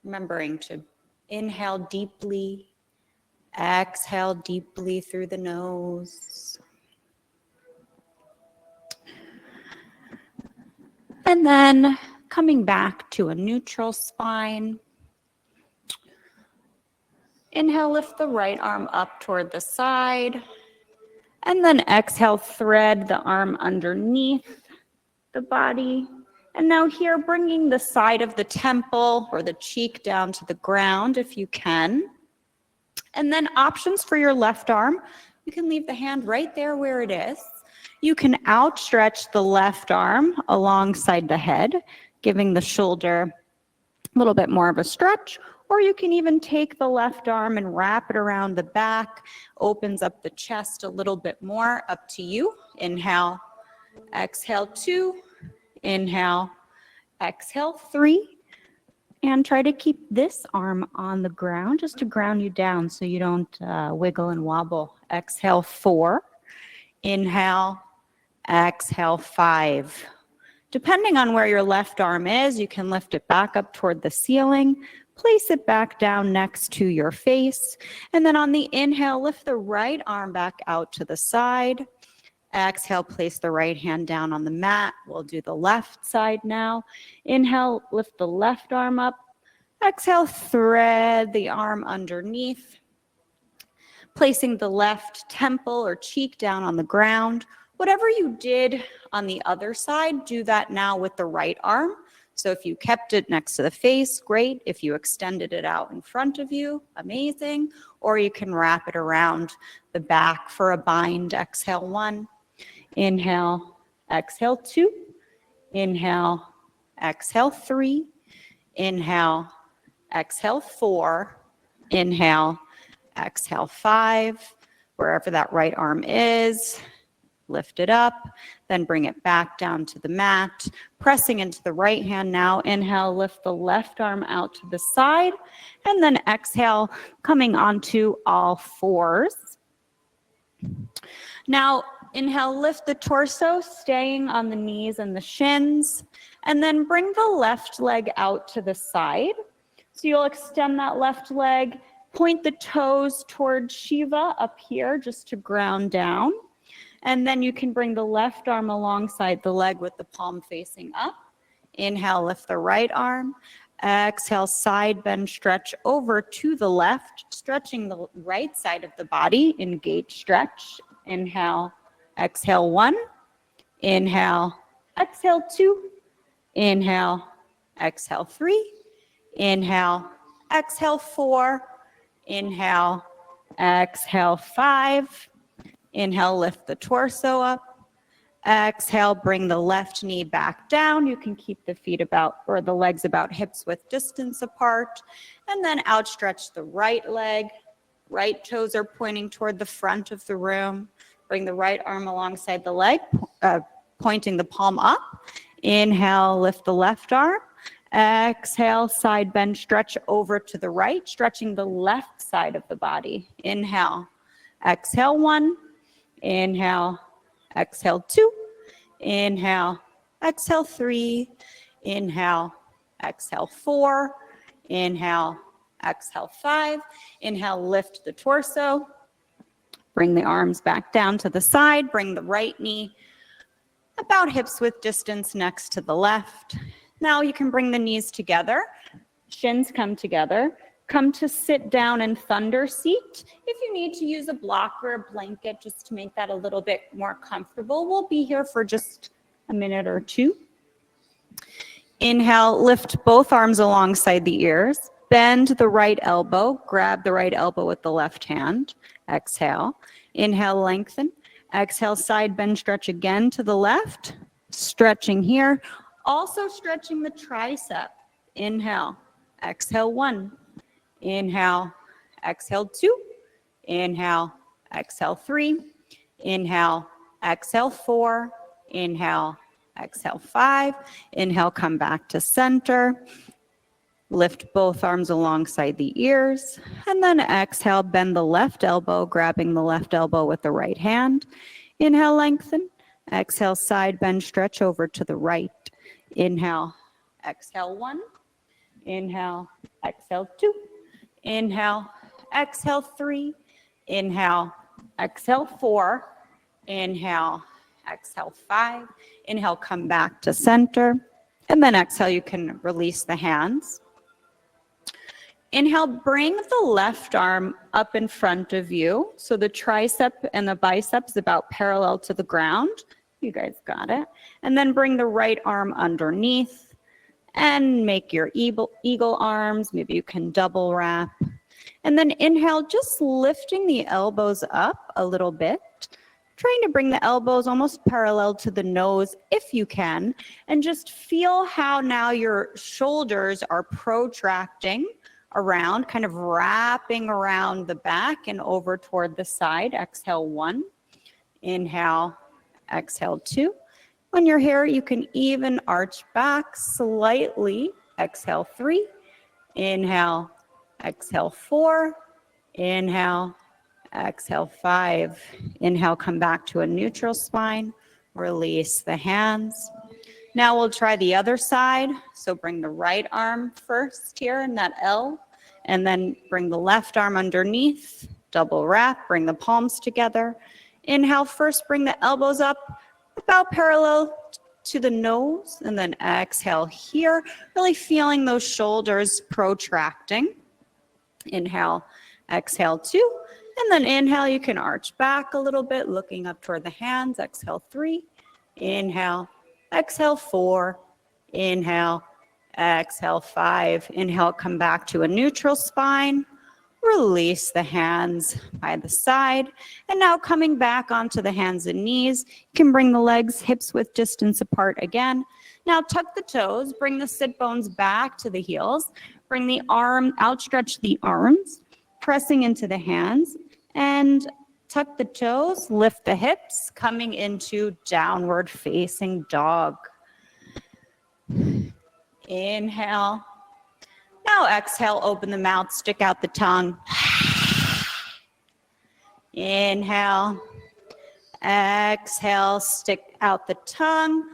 Remembering to inhale deeply, exhale deeply through the nose. And then coming back to a neutral spine. Inhale, lift the right arm up toward the side. And then exhale, thread the arm underneath the body. And now here, bringing the side of the temple or the cheek down to the ground if you can. And then options for your left arm. You can leave the hand right there where it is. You can outstretch the left arm alongside the head, giving the shoulder a little bit more of a stretch. Or you can even take the left arm and wrap it around the back, opens up the chest a little bit more, up to you. Inhale, exhale 2, inhale, exhale 3. And try to keep this arm on the ground just to ground you down so you don't wiggle and wobble. Exhale 4, inhale, exhale 5. Depending on where your left arm is, you can lift it back up toward the ceiling, place it back down next to your face, and then on the inhale, lift the right arm back out to the side. Exhale, place the right hand down on the mat. We'll do the left side now. Inhale, lift the left arm up. Exhale, thread the arm underneath, placing the left temple or cheek down on the ground. Whatever you did on the other side, do that now with the right arm. So if you kept it next to the face, great. If you extended it out in front of you, amazing. Or you can wrap it around the back for a bind. Exhale 1, inhale, exhale 2, inhale, exhale 3, inhale, exhale 4, inhale, exhale 5. Wherever that right arm is, lift it up, then bring it back down to the mat, pressing into the right hand now. Inhale, lift the left arm out to the side, and then exhale, coming onto all fours. Now, inhale, lift the torso, staying on the knees and the shins, and then bring the left leg out to the side. So you'll extend that left leg, point the toes toward Shiva up here just to ground down. And then you can bring the left arm alongside the leg with the palm facing up. Inhale, lift the right arm. Exhale, side bend, stretch over to the left, stretching the right side of the body, engage stretch. Inhale, exhale 1. Inhale, exhale 2. Inhale, exhale 3. Inhale, exhale 4. Inhale, exhale 5. Inhale, lift the torso up. Exhale, bring the left knee back down. You can keep the feet about, or the legs about hips width distance apart. And then outstretch the right leg. Right toes are pointing toward the front of the room. Bring the right arm alongside the leg, pointing the palm up. Inhale, lift the left arm. Exhale, side bend, stretch over to the right, stretching the left side of the body. Inhale, exhale 1. Inhale, exhale 2. Inhale, exhale 3. Inhale, exhale 4. Inhale, exhale 5. Inhale, lift the torso. Bring the arms back down to the side. Bring the right knee about hips width distance next to the left. Now you can bring the knees together. Shins come together. Come to sit down in thunder seat. If you need to use a block or a blanket just to make that a little bit more comfortable, we'll be here for just a minute or two. Inhale, lift both arms alongside the ears. Bend the right elbow. Grab the right elbow with the left hand. Exhale. Inhale, lengthen. Exhale, side bend, stretch again to the left. Stretching here. Also stretching the tricep. Inhale. Exhale 1. Inhale, exhale 2. Inhale, exhale 3. Inhale, exhale 4. Inhale, exhale 5. Inhale, come back to center. Lift both arms alongside the ears. And then exhale, bend the left elbow, grabbing the left elbow with the right hand. Inhale, lengthen. Exhale, side bend, stretch over to the right. Inhale, exhale 1. Inhale, exhale 2, inhale, exhale 3, inhale, exhale 4, inhale, exhale 5, inhale, come back to center, and then exhale, you can release the hands. Inhale, bring the left arm up in front of you. So the tricep and the biceps about parallel to the ground. You guys got it. And then bring the right arm underneath and make your eagle arms. Maybe you can double wrap. And then inhale, just lifting the elbows up a little bit. Trying to bring the elbows almost parallel to the nose if you can. And just feel how now your shoulders are protracting around, kind of wrapping around the back and over toward the side. Exhale 1, inhale, exhale 2. When you're here, you can even arch back slightly. Exhale 3, inhale, exhale 4, inhale, exhale 5. Inhale, come back to a neutral spine. Release the hands. Now we'll try the other side. So bring the right arm first here in that L, and then bring the left arm underneath, double wrap, bring the palms together. Inhale first, bring the elbows up about parallel to the nose, and then exhale here, really feeling those shoulders protracting. Inhale, exhale 2, and then inhale, you can arch back a little bit, looking up toward the hands. Exhale 3, inhale, exhale 4, inhale, exhale 5. Inhale, come back to a neutral spine. Release the hands by the side. And now coming back onto the hands and knees, you can bring the legs hips width distance apart again. Now tuck the toes, bring the sit bones back to the heels. Bring the arm, outstretch the arms, pressing into the hands, and tuck the toes, lift the hips, coming into downward facing dog. Inhale. Now exhale, open the mouth, stick out the tongue. Inhale. Exhale, stick out the tongue.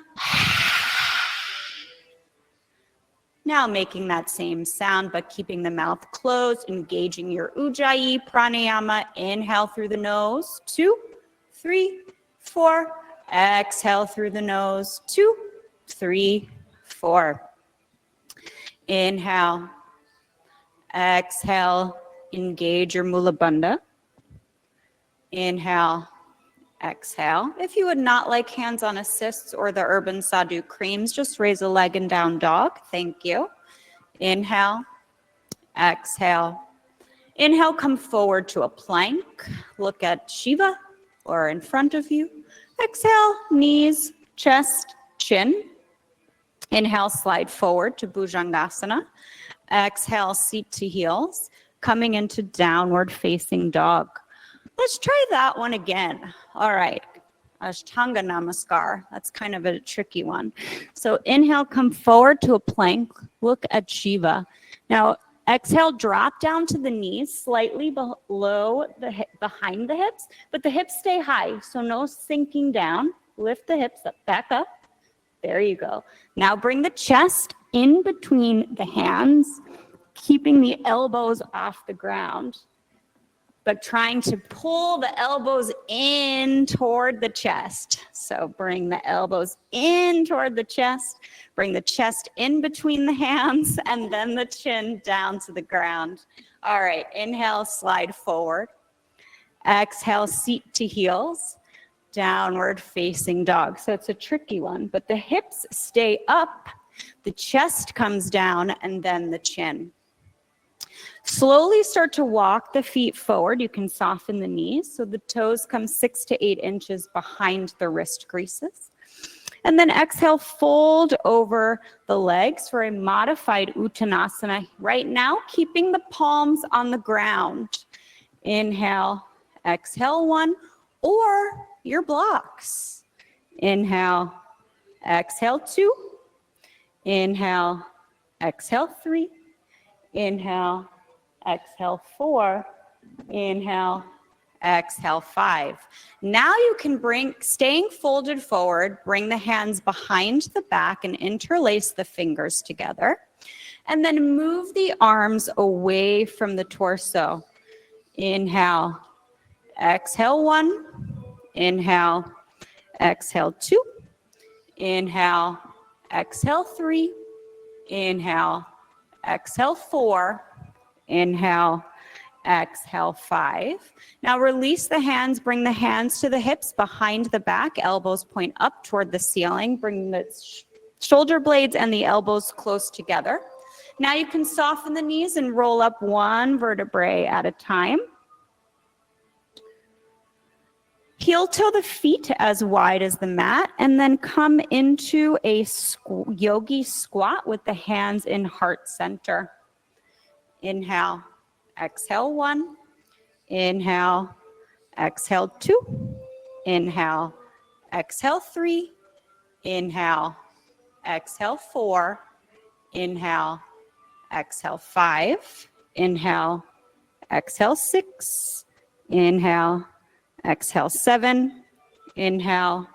Now making that same sound, but keeping the mouth closed, engaging your Ujjayi pranayama. Inhale through the nose, 2, 3, 4. Exhale through the nose, 2, 3, 4. Inhale. Exhale, engage your Mula Bandha. Inhale. Exhale. If you would not like hands-on assists or the Urban Sadhu creams, just raise a leg and down dog. Thank you. Inhale. Exhale. Inhale, come forward to a plank. Look at Shiva or in front of you. Exhale, knees, chest, chin. Inhale, slide forward to Bhujangasana. Exhale, seat to heels, coming into downward facing dog. Let's try that one again. All right, Ashtanga Namaskar. That's kind of a tricky one. So inhale, come forward to a plank. Look at Shiva. Now exhale, drop down to the knees, slightly below behind the hips, but the hips stay high, so no sinking down. Lift the hips up, back up. There you go. Now bring the chest in between the hands, keeping the elbows off the ground, but trying to pull the elbows in toward the chest. So bring the elbows in toward the chest, bring the chest in between the hands, and then the chin down to the ground. All right, inhale, slide forward. Exhale, seat to heels, downward facing dog. So it's a tricky one, but the hips stay up, the chest comes down, and then the chin. Slowly start to walk the feet forward. You can soften the knees so the toes come 6 to 8 inches behind the wrist creases. And then exhale, fold over the legs for a modified Uttanasana. Right now, keeping the palms on the ground. Inhale, exhale 1, or your blocks. Inhale, exhale 2. Inhale, exhale 3. Inhale, exhale 4. Inhale, exhale 5. Now you can bring, staying folded forward, bring the hands behind the back and interlace the fingers together. And then move the arms away from the torso. Inhale, exhale 1, inhale, exhale 2, inhale, exhale 3, inhale, exhale 4, inhale, exhale 5. Now release the hands, bring the hands to the hips behind the back, elbows point up toward the ceiling, bring the shoulder blades and the elbows close together. Now you can soften the knees and roll up one vertebrae at a time. Heel toe the feet as wide as the mat, and then come into a yogi squat with the hands in heart center. Inhale, exhale 1, inhale, exhale 2, inhale, exhale 3, inhale, exhale 4, inhale, exhale 5, inhale, exhale 6, inhale, exhale 7, inhale,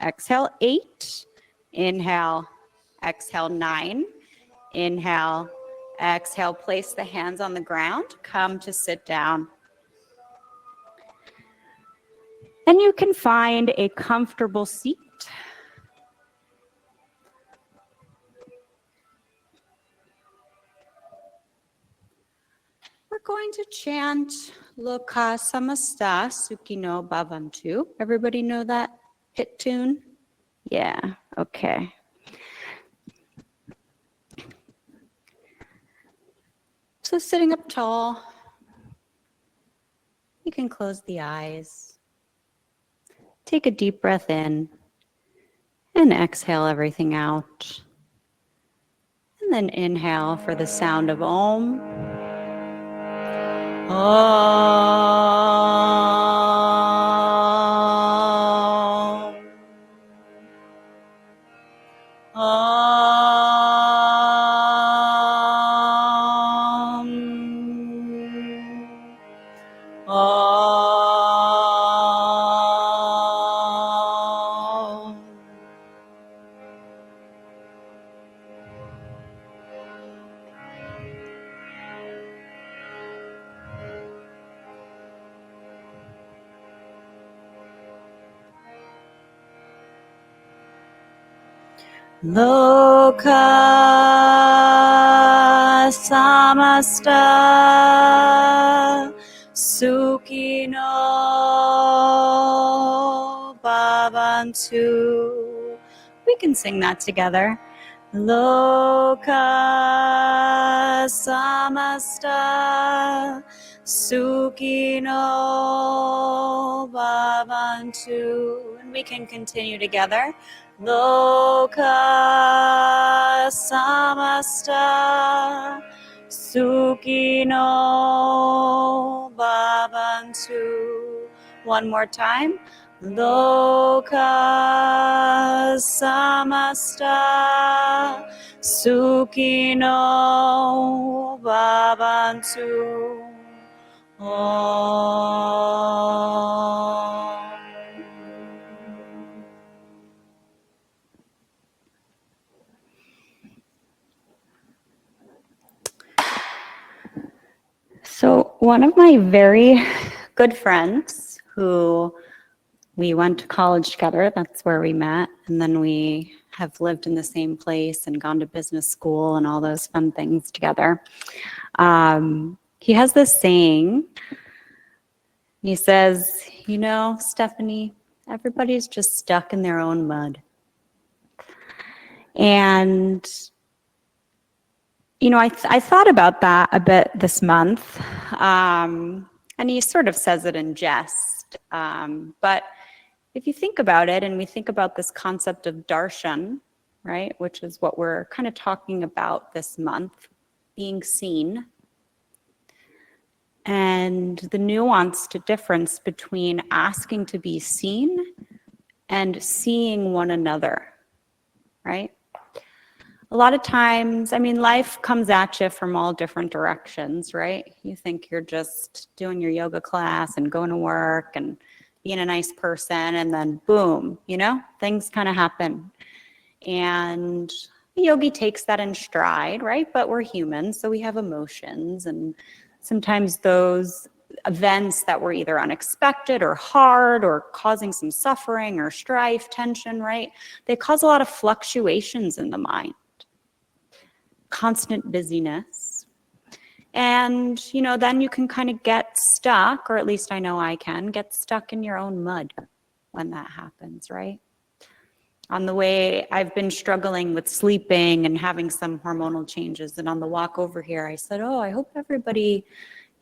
exhale 8, inhale, exhale 9, inhale, exhale, place the hands on the ground, come to sit down. And you can find a comfortable seat. We're going to chant Loka Samasta Sukhino Bhavantu. Everybody know that hit tune? Yeah, okay. So sitting up tall, you can close the eyes. Take a deep breath in and exhale everything out. And then inhale for the sound of Om. Om. Om. Om. Loka samasta sukhino bhavantu. We can sing that together. Loka samasta sukhino bhavantu. And we can continue together. Loka samasta sukhino bhavantu. One more time. Loka samasta sukhino bhavantu. Om. So one of my very good friends who we went to college together, that's where we met, and then we have lived in the same place and gone to business school and all those fun things together. He has this saying, he says, you know, Stefanie, everybody's just stuck in their own mud. And you know, I thought about that a bit this month, and he sort of says it in jest. But if you think about it, and we think about this concept of darshan, right, which is what we're kind of talking about this month, being seen, and the nuanced difference between asking to be seen and seeing one another, right? A lot of times, I mean, life comes at you from all different directions, right? You think you're just doing your yoga class and going to work and being a nice person, and then boom, you know, things kind of happen. And, The yogi takes that in stride, right? But we're humans, so we have emotions, and sometimes those events that were either unexpected or hard or causing some suffering or strife, tension, right? They cause a lot of fluctuations in the mind, constant busyness. And, then you can kind of get stuck, or at least I know I can, get stuck in your own mud when that happens, right? On the way, I've been struggling with sleeping and having some hormonal changes. And on the walk over here, I said, oh, I hope everybody,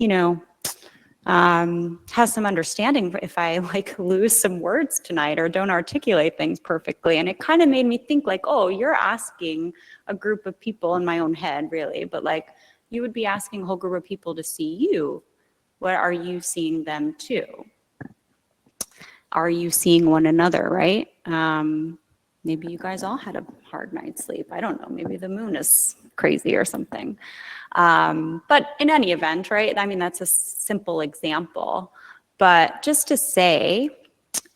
has some understanding if I lose some words tonight or don't articulate things perfectly. And it kind of made me think oh, you're asking a group of people in my own head, really, but you would be asking a whole group of people to see you. What are you seeing them too? Are you seeing one another, right? Maybe you guys all had a hard night's sleep. I don't know. Maybe the moon is crazy or something. But in any event, right? I mean, that's a simple example. But just to say,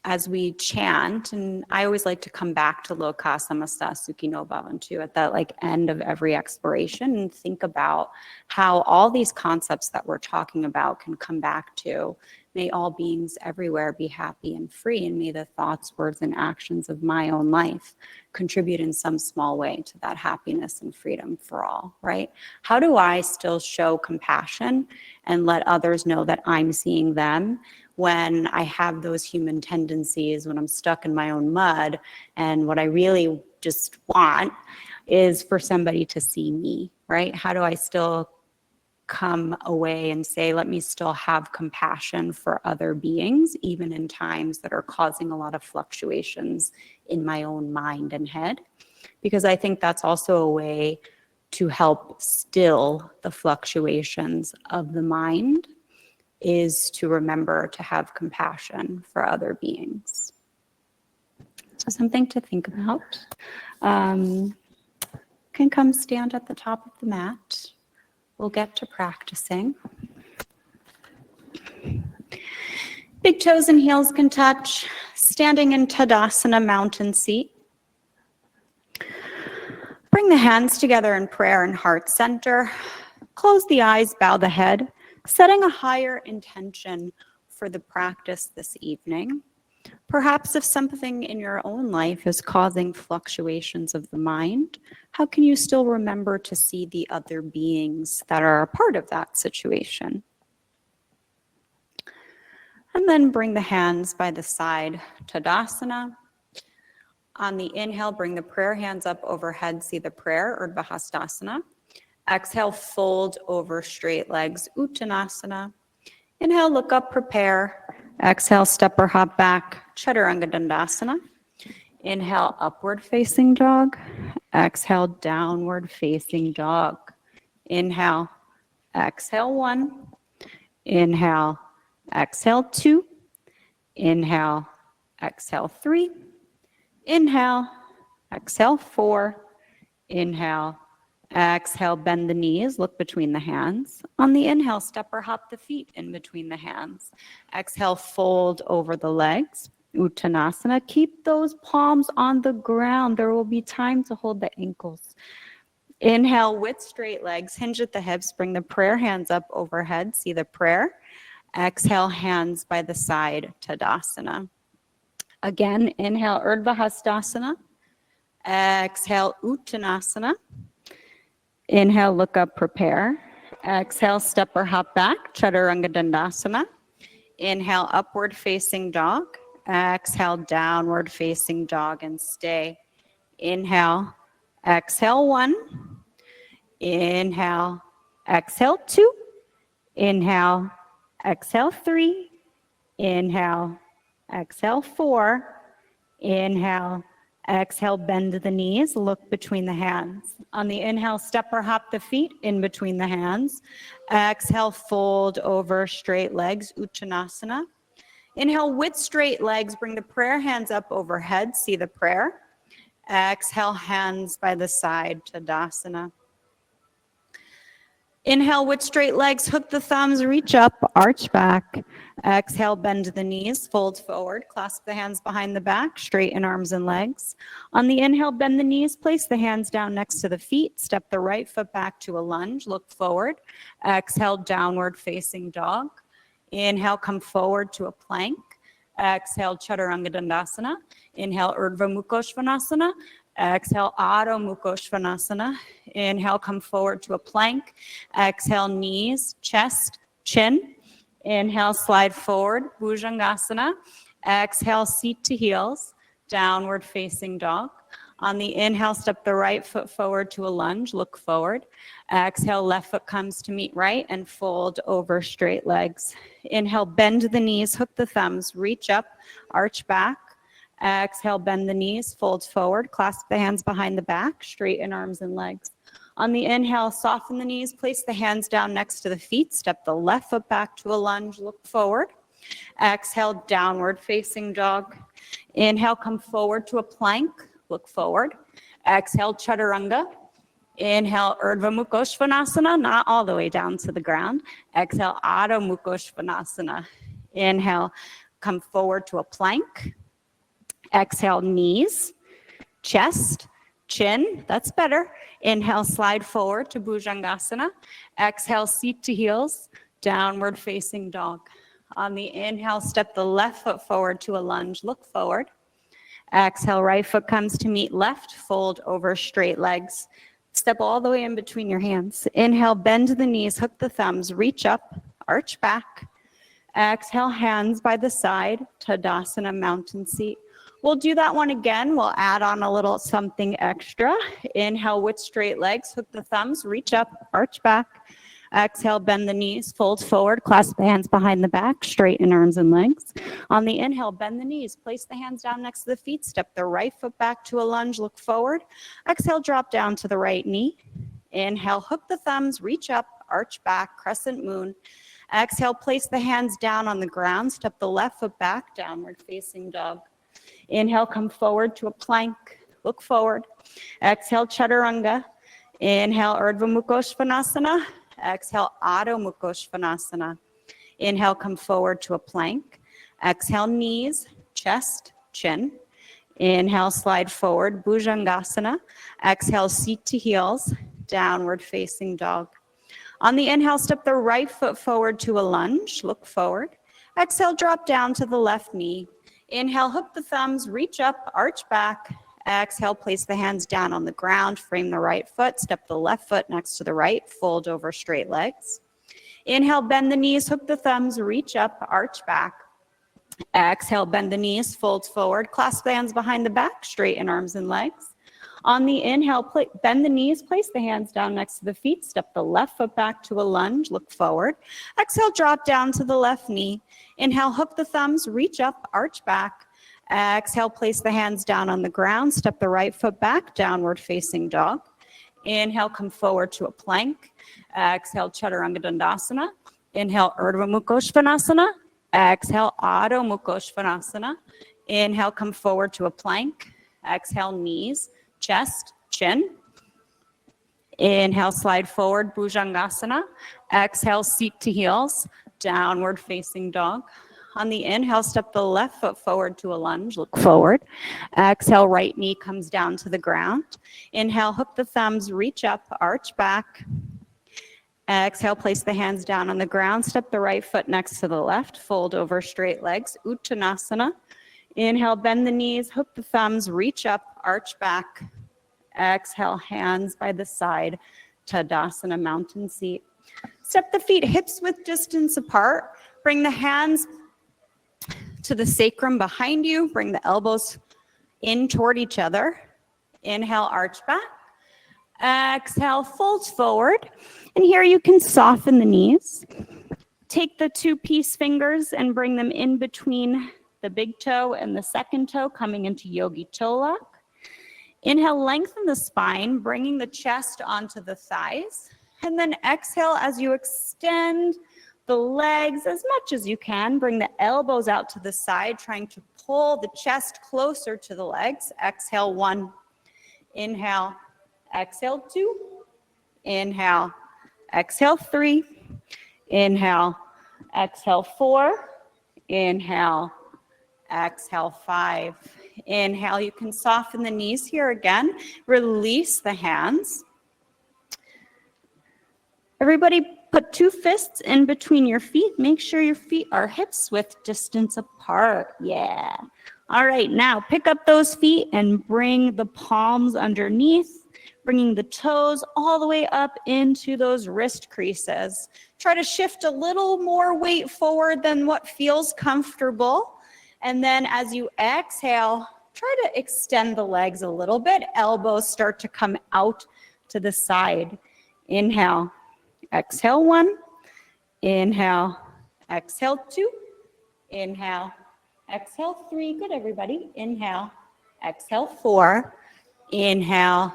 as we chant, and I always like to come back to Loka Samasta Sukhi no Bhavantu at that end of every exploration and think about how all these concepts that we're talking about can come back to. May all beings everywhere be happy and free, and may the thoughts, words, and actions of my own life contribute in some small way to that happiness and freedom for all, right? How do I still show compassion and let others know that I'm seeing them when I have those human tendencies, when I'm stuck in my own mud, and what I really just want is for somebody to see me, right? How do I still come away and say, let me still have compassion for other beings, even in times that are causing a lot of fluctuations in my own mind and head? Because I think that's also a way to help still the fluctuations of the mind, is to remember to have compassion for other beings. So something to think about. Can come stand at the top of the mat. We'll get to practicing. Big toes and heels can touch. Standing in Tadasana, mountain seat. Bring the hands together in prayer and heart center. Close the eyes, bow the head, setting a higher intention for the practice this evening. Perhaps if something in your own life is causing fluctuations of the mind, how can you still remember to see the other beings that are a part of that situation? And then bring the hands by the side, Tadasana. On the inhale, bring the prayer hands up overhead, see the prayer, Urdhva Hastasana. Exhale, fold over straight legs, Uttanasana. Inhale, look up, prepare. Exhale, step or hop back, Chaturanga Dandasana. Inhale, upward facing dog. Exhale, downward facing dog. Inhale, exhale 1. Inhale, exhale 2. Inhale, exhale 3. Inhale, exhale 4. Inhale, exhale, bend the knees, look between the hands. On the inhale, step or hop the feet in between the hands. Exhale, fold over the legs. Uttanasana, keep those palms on the ground. There will be time to hold the ankles. Inhale with straight legs, hinge at the hips, bring the prayer hands up overhead, see the prayer. Exhale, hands by the side, Tadasana. Again, inhale, Urdhva Hastasana. Exhale, Uttanasana. Inhale, look up, prepare. Exhale, step or hop back, Chaturanga Dandasana. Inhale, upward facing dog. Exhale, downward facing dog, and stay. Inhale, exhale 1. Inhale, exhale 2. Inhale, exhale 3. Inhale, exhale 4. Inhale, exhale, bend the knees, look between the hands. On the inhale, step or hop the feet in between the hands. Exhale, fold over straight legs, Uttanasana. Inhale with straight legs, bring the prayer hands up overhead, see the prayer. Exhale, hands by the side, Tadasana. Inhale with straight legs, hook the thumbs, reach up, arch back. Exhale, bend the knees, fold forward, clasp the hands behind the back, straighten arms and legs. On the inhale, bend the knees, place the hands down next to the feet, step the right foot back to a lunge, look forward. Exhale, downward facing dog. Inhale, come forward to a plank. Exhale, Chaturanga Dandasana. Inhale, Urdhva Mukha Svanasana. Exhale, Adho Mukha Svanasana. Inhale, come forward to a plank. Exhale, knees, chest, chin. Inhale, slide forward, Bhujangasana. Exhale, seat to heels, downward facing dog. On the inhale, step the right foot forward to a lunge, look forward. Exhale, left foot comes to meet right and fold over straight legs. Inhale, bend the knees, hook the thumbs, reach up, arch back. Exhale, bend the knees, fold forward, clasp the hands behind the back, straighten arms and legs. On the inhale, soften the knees, place the hands down next to the feet, step the left foot back to a lunge, look forward. Exhale, downward facing dog. Inhale, come forward to a plank, look forward. Exhale, Chaturanga. Inhale, Urdhva Mukha Svanasana, not all the way down to the ground. Exhale, Adho Mukha Svanasana. Inhale, come forward to a plank. Exhale, knees, chest, chin, that's better. Inhale, slide forward to Bhujangasana. Exhale, seat to heels, downward facing dog. On the inhale, step the left foot forward to a lunge, look forward. Exhale, right foot comes to meet left, fold over straight legs. Step all the way in between your hands. Inhale, bend the knees, hook the thumbs, reach up, arch back. Exhale, hands by the side, Tadasana, mountain seat. We'll do that one again. We'll add on a little something extra. Inhale with straight legs, hook the thumbs, reach up, arch back. Exhale, bend the knees, fold forward, clasp the hands behind the back, straighten arms and legs. On the inhale, bend the knees, place the hands down next to the feet, step the right foot back to a lunge, look forward. Exhale, drop down to the right knee. Inhale, hook the thumbs, reach up, arch back, crescent moon. Exhale, place the hands down on the ground, step the left foot back, downward facing dog. Inhale, come forward to a plank, look forward. Exhale, Chaturanga. Inhale, Urdhva Mukha Svanasana. Exhale, Adho Mukha Svanasana. Inhale, come forward to a plank. Exhale, knees, chest, chin. Inhale, slide forward, Bhujangasana. Exhale, seat to heels, downward facing dog. On the inhale, step the right foot forward to a lunge, look forward. Exhale, drop down to the left knee. Inhale, hook the thumbs, reach up, arch back. Exhale, place the hands down on the ground, frame the right foot, step the left foot next to the right, fold over straight legs. Inhale, bend the knees, hook the thumbs, reach up, arch back. Exhale, bend the knees, fold forward, clasp the hands behind the back, straighten arms and legs. On the inhale, bend the knees, place the hands down next to the feet, step the left foot back to a lunge, look forward. Exhale, drop down to the left knee. Inhale, hook the thumbs, reach up, arch back. Exhale, place the hands down on the ground, step the right foot back, downward facing dog. Inhale, come forward to a plank. Exhale, Chaturanga Dandasana. Inhale, Urdhva Mukha Svanasana. Exhale, Adho Mukha Svanasana. Inhale, come forward to a plank. Exhale, knees, chest, chin. Inhale, slide forward, Bhujangasana. Exhale, seat to heels, downward facing dog. On the inhale, step the left foot forward to a lunge, look forward. Exhale, right knee comes down to the ground. Inhale, hook the thumbs, reach up, arch back. Exhale, place the hands down on the ground, step the right foot next to the left, fold over straight legs, Uttanasana. Inhale, bend the knees, hook the thumbs, reach up, arch back. Exhale, hands by the side, Tadasana, mountain seat. Step the feet hips width distance apart. Bring the hands to the sacrum behind you. Bring the elbows in toward each other. Inhale, arch back. Exhale, fold forward. And here you can soften the knees. Take the two peace fingers and bring them in between the big toe and the second toe, coming into Yogi Toe Lock. Inhale, lengthen the spine, bringing the chest onto the thighs. And then exhale as you extend the legs as much as you can. Bring the elbows out to the side, trying to pull the chest closer to the legs. Exhale, 1. Inhale. Exhale, 2. Inhale. exhale 3, inhale, exhale 4, inhale, exhale 5. Inhale, you can soften the knees here again. Release the hands. Everybody put 2 fists in between your feet. Make sure your feet are hip-width distance apart. Yeah. All right, now pick up those feet and bring the palms underneath, bringing the toes all the way up into those wrist creases. Try to shift a little more weight forward than what feels comfortable. And then as you exhale, try to extend the legs a little bit. Elbows start to come out to the side. Inhale, exhale 1, inhale, exhale 2, inhale, exhale 3. Good, everybody. Inhale, exhale 4, inhale,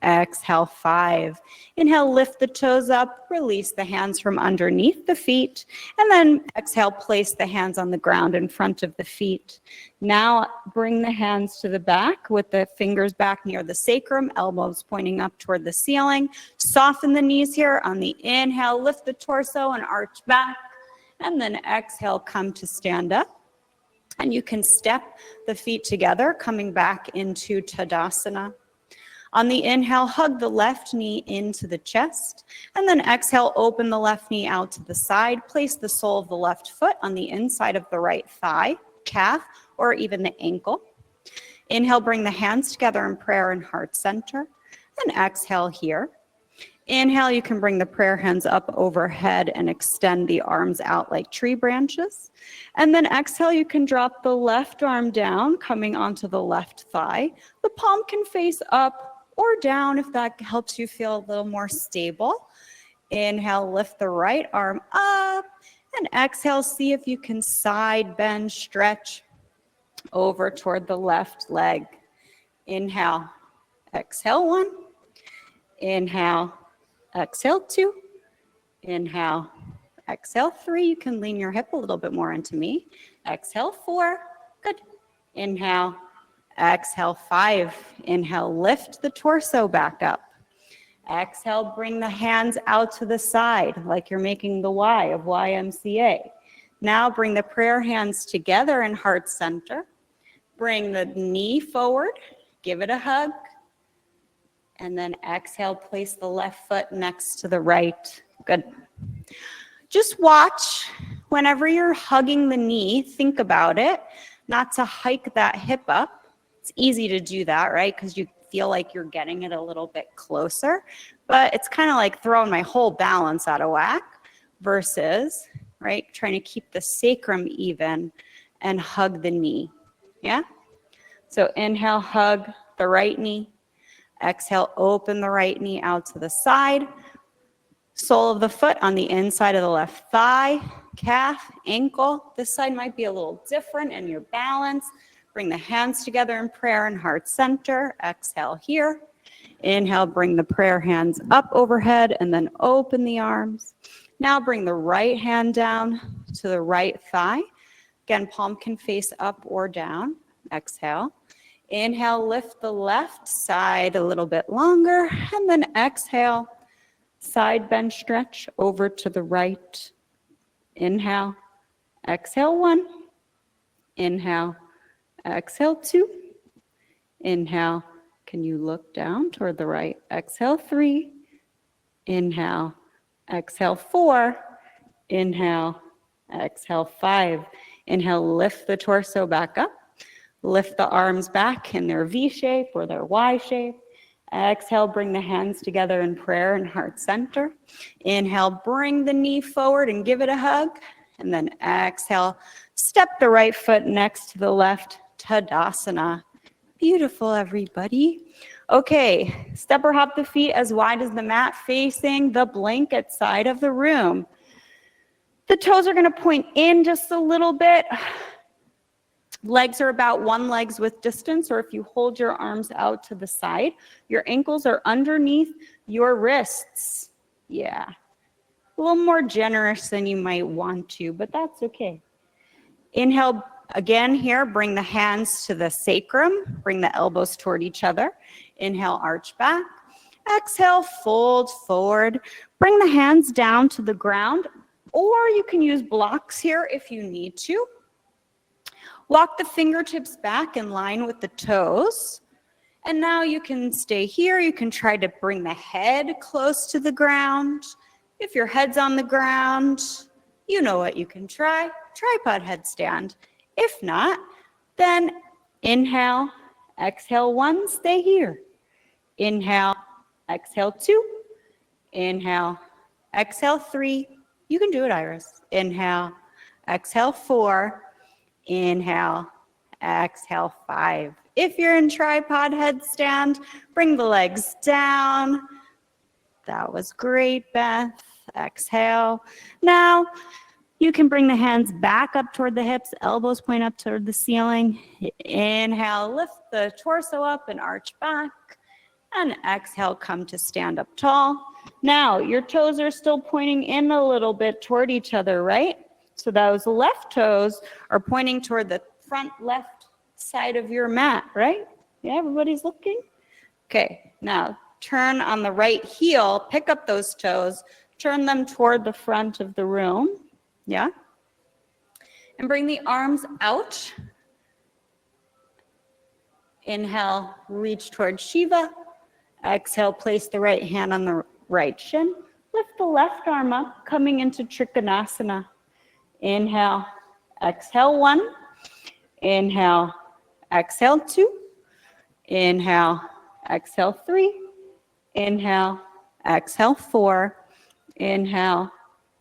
exhale 5. Inhale, lift the toes up, release the hands from underneath the feet, and then exhale, place the hands on the ground in front of the feet. Now bring the hands to the back with the fingers back near the sacrum, elbows pointing up toward the ceiling. Soften the knees here on the inhale, lift the torso and arch back, and then exhale, come to stand up. And you can step the feet together, coming back into Tadasana. On the inhale, hug the left knee into the chest, and then exhale, open the left knee out to the side. Place the sole of the left foot on the inside of the right thigh, calf, or even the ankle. Inhale, bring the hands together in prayer and heart center. Then exhale here. Inhale, you can bring the prayer hands up overhead and extend the arms out like tree branches. And then exhale, you can drop the left arm down, coming onto the left thigh. The palm can face up or down if that helps you feel a little more stable. Inhale, lift the right arm up, and exhale, see if you can side bend, stretch over toward the left leg. Inhale, exhale 1, inhale, exhale 2, inhale, exhale 3. You can lean your hip a little bit more into me. Exhale 4, good. Inhale, exhale 5. Inhale, lift the torso back up. Exhale, bring the hands out to the side like you're making the Y of YMCA. Now bring the prayer hands together in heart center. Bring the knee forward, give it a hug. And then exhale, place the left foot next to the right. Good. Just watch whenever you're hugging the knee, think about it, not to hike that hip up. It's easy to do that, right? Because you feel like you're getting it a little bit closer, but it's kind of like throwing my whole balance out of whack versus, right, trying to keep the sacrum even and hug the knee. Yeah? So inhale, hug the right knee. Exhale, open the right knee out to the side. Sole of the foot on the inside of the left thigh, calf, ankle. This side might be a little different in your balance. Bring the hands together in prayer and heart center. Exhale here. Inhale, bring the prayer hands up overhead and then open the arms. Now bring the right hand down to the right thigh. Again, palm can face up or down. Exhale. Inhale, lift the left side a little bit longer, and then exhale, side bend stretch over to the right. Inhale, exhale 1, inhale, exhale 2, inhale, can you look down toward the right? Exhale 3, inhale, exhale 4, inhale, exhale 5. Inhale, lift the torso back up. Lift the arms back in their V shape or their Y shape. Exhale, bring the hands together in prayer and heart center. Inhale, bring the knee forward and give it a hug. And then exhale, step the right foot next to the left, Tadasana. Beautiful, everybody. Okay, step or hop the feet as wide as the mat facing the blanket side of the room. The toes are going to point in just a little bit. Legs are about one leg's width distance, or if you hold your arms out to the side, your ankles are underneath your wrists. Yeah. A little more generous than you might want to, but that's okay. Inhale again here, bring the hands to the sacrum, bring the elbows toward each other. Inhale, arch back. Exhale, fold forward. Bring the hands down to the ground, or you can use blocks here if you need to. Walk the fingertips back in line with the toes. And now you can stay here. You can try to bring the head close to the ground. If your head's on the ground, you know what you can try. Tripod headstand. If not, then inhale, exhale 1, stay here. Inhale, exhale 2. Inhale, exhale 3. You can do it, Iris. Inhale, exhale 4. Inhale, exhale 5. If you're in tripod headstand, bring the legs down. That was great, Beth. Exhale. Now, you can bring the hands back up toward the hips, elbows point up toward the ceiling. Inhale, lift the torso up and arch back. And exhale, come to stand up tall. Now, your toes are still pointing in a little bit toward each other, right? So those left toes are pointing toward the front left side of your mat, right? Yeah, everybody's looking? Okay, now turn on the right heel, pick up those toes, turn them toward the front of the room, yeah? And bring the arms out. Inhale, reach toward Shiva. Exhale, place the right hand on the right shin. Lift the left arm up, coming into Trikonasana. Inhale, exhale 1. Inhale, exhale 2. Inhale, exhale 3. Inhale, exhale 4. Inhale,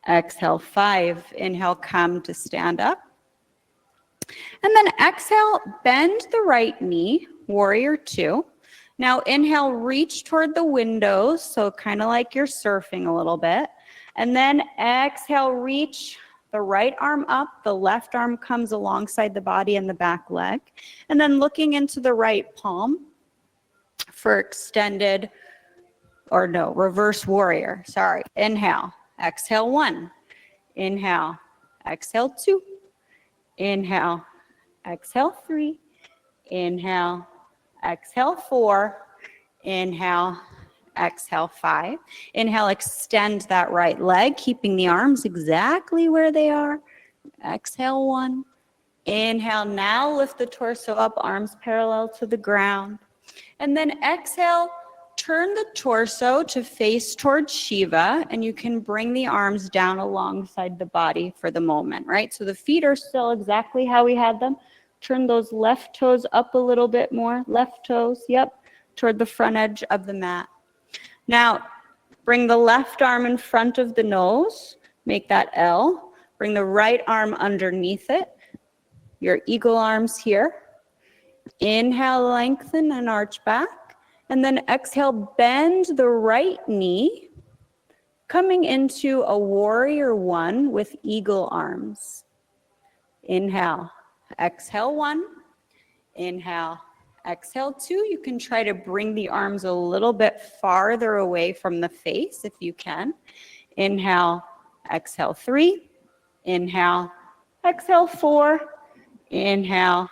exhale 5. Inhale, come to stand up. And then exhale, bend the right knee, warrior 2. Now inhale, reach toward the windows, so kind of like you're surfing a little bit. And then exhale, reach the right arm up, the left arm comes alongside the body and the back leg. And then looking into the right palm for extended, or no, reverse warrior, sorry. Inhale, exhale 1. Inhale, exhale 2. Inhale, exhale 3. Inhale, exhale 4. Inhale, exhale 5. Inhale, extend that right leg, keeping the arms exactly where they are. Exhale 1. Inhale, now lift the torso up, arms parallel to the ground. And then exhale, turn the torso to face towards Shiva, and you can bring the arms down alongside the body for the moment, right? So the feet are still exactly how we had them. Turn those left toes up a little bit more. Left toes, yep, toward the front edge of the mat. Now, bring the left arm in front of the nose. Make that L. Bring the right arm underneath it. Your eagle arms here. Inhale, lengthen and arch back. And then exhale, bend the right knee, coming into a warrior 1 with eagle arms. Inhale, exhale 1. Inhale, exhale 2. You can try to bring the arms a little bit farther away from the face if you can. Inhale, exhale 3. Inhale, exhale 4. Inhale,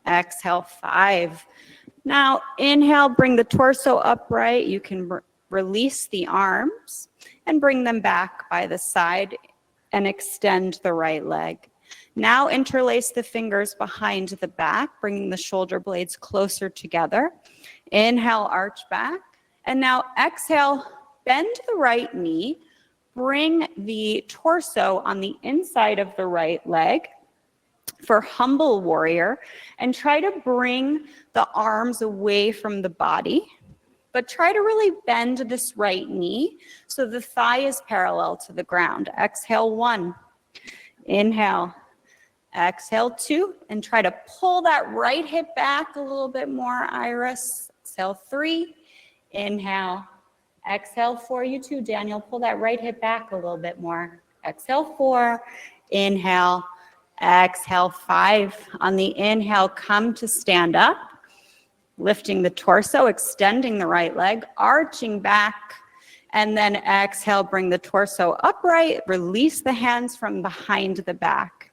exhale 5. Now, inhale, bring the torso upright. You can release the arms and bring them back by the side and extend the right leg. Now, interlace the fingers behind the back, bringing the shoulder blades closer together. Inhale, arch back. And now exhale, bend the right knee. Bring the torso on the inside of the right leg for humble warrior, and try to bring the arms away from the body, but try to really bend this right knee so the thigh is parallel to the ground. Exhale 1, inhale, exhale 2, and try to pull that right hip back a little bit more, Iris. Exhale 3, inhale, exhale 4, you too, Daniel, pull that right hip back a little bit more. Exhale 4, inhale, exhale 5. On the inhale, come to stand up, lifting the torso, extending the right leg, arching back, and then exhale, bring the torso upright, release the hands from behind the back.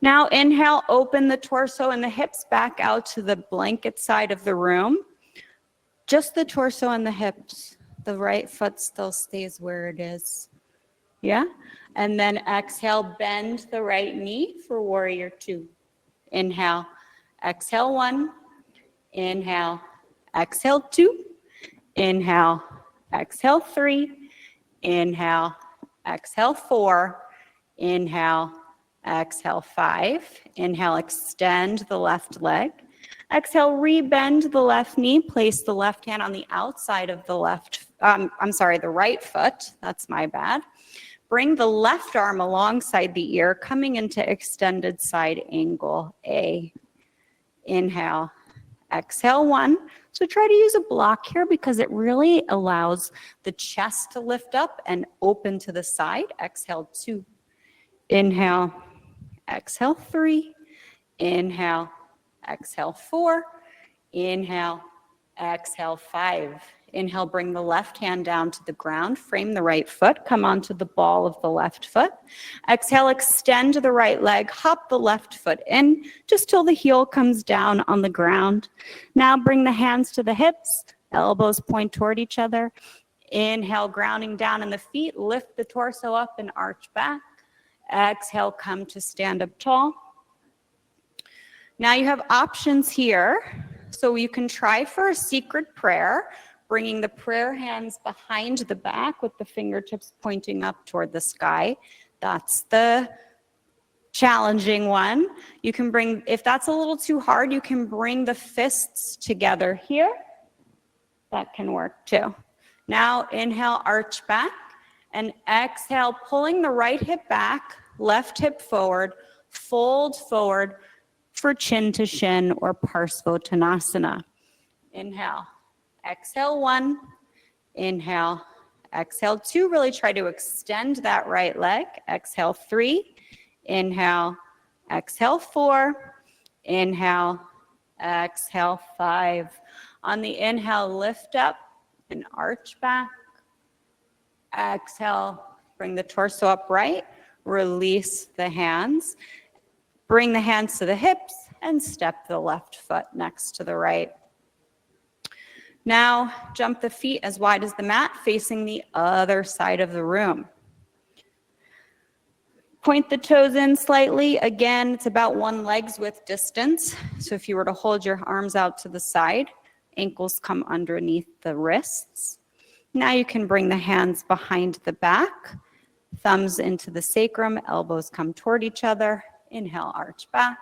Now inhale, open the torso and the hips back out to the blanket side of the room. just the torso and the hips. The right foot still stays where it is. Yeah? And then exhale, bend the right knee for warrior two. Inhale, exhale one, inhale, exhale two, inhale, exhale three, inhale, exhale four, inhale, exhale five, inhale, extend the left leg. Exhale, rebend the left knee, place the left hand on the outside of the the right foot, that's my bad. Bring the left arm alongside the ear, coming into extended side angle A. Inhale, exhale one. So try to use a block here because it really allows the chest to lift up and open to the side. Exhale two. Inhale, exhale three. Inhale, exhale four. Inhale, exhale five. Inhale, bring the left hand down to the ground, frame the right foot, come onto the ball of the left foot. Exhale, extend the right leg, hop the left foot in, just till the heel comes down on the ground. Now bring the hands to the hips, elbows point toward each other. Inhale, grounding down in the feet, lift the torso up and arch back. Exhale, come to stand up tall. Now you have options here. So you can try for a secret prayer, bringing the prayer hands behind the back with the fingertips pointing up toward the sky. That's the challenging one. You can bring, if that's a little too hard, you can bring the fists together here. That can work too. Now inhale, arch back, and exhale, pulling the right hip back, left hip forward, fold forward for chin to shin or Parsvottanasana. Inhale, exhale one, inhale, exhale two. Really try to extend that right leg. Exhale three, inhale, exhale four, inhale, exhale five. On the inhale, lift up and arch back. Exhale, bring the torso upright, release the hands. Bring the hands to the hips and step the left foot next to the right. Now, jump the feet as wide as the mat, facing the other side of the room. Point the toes in slightly. Again, it's about one leg's width distance. So if you were to hold your arms out to the side, ankles come underneath the wrists. Now you can bring the hands behind the back, thumbs into the sacrum, elbows come toward each other. Inhale, arch back.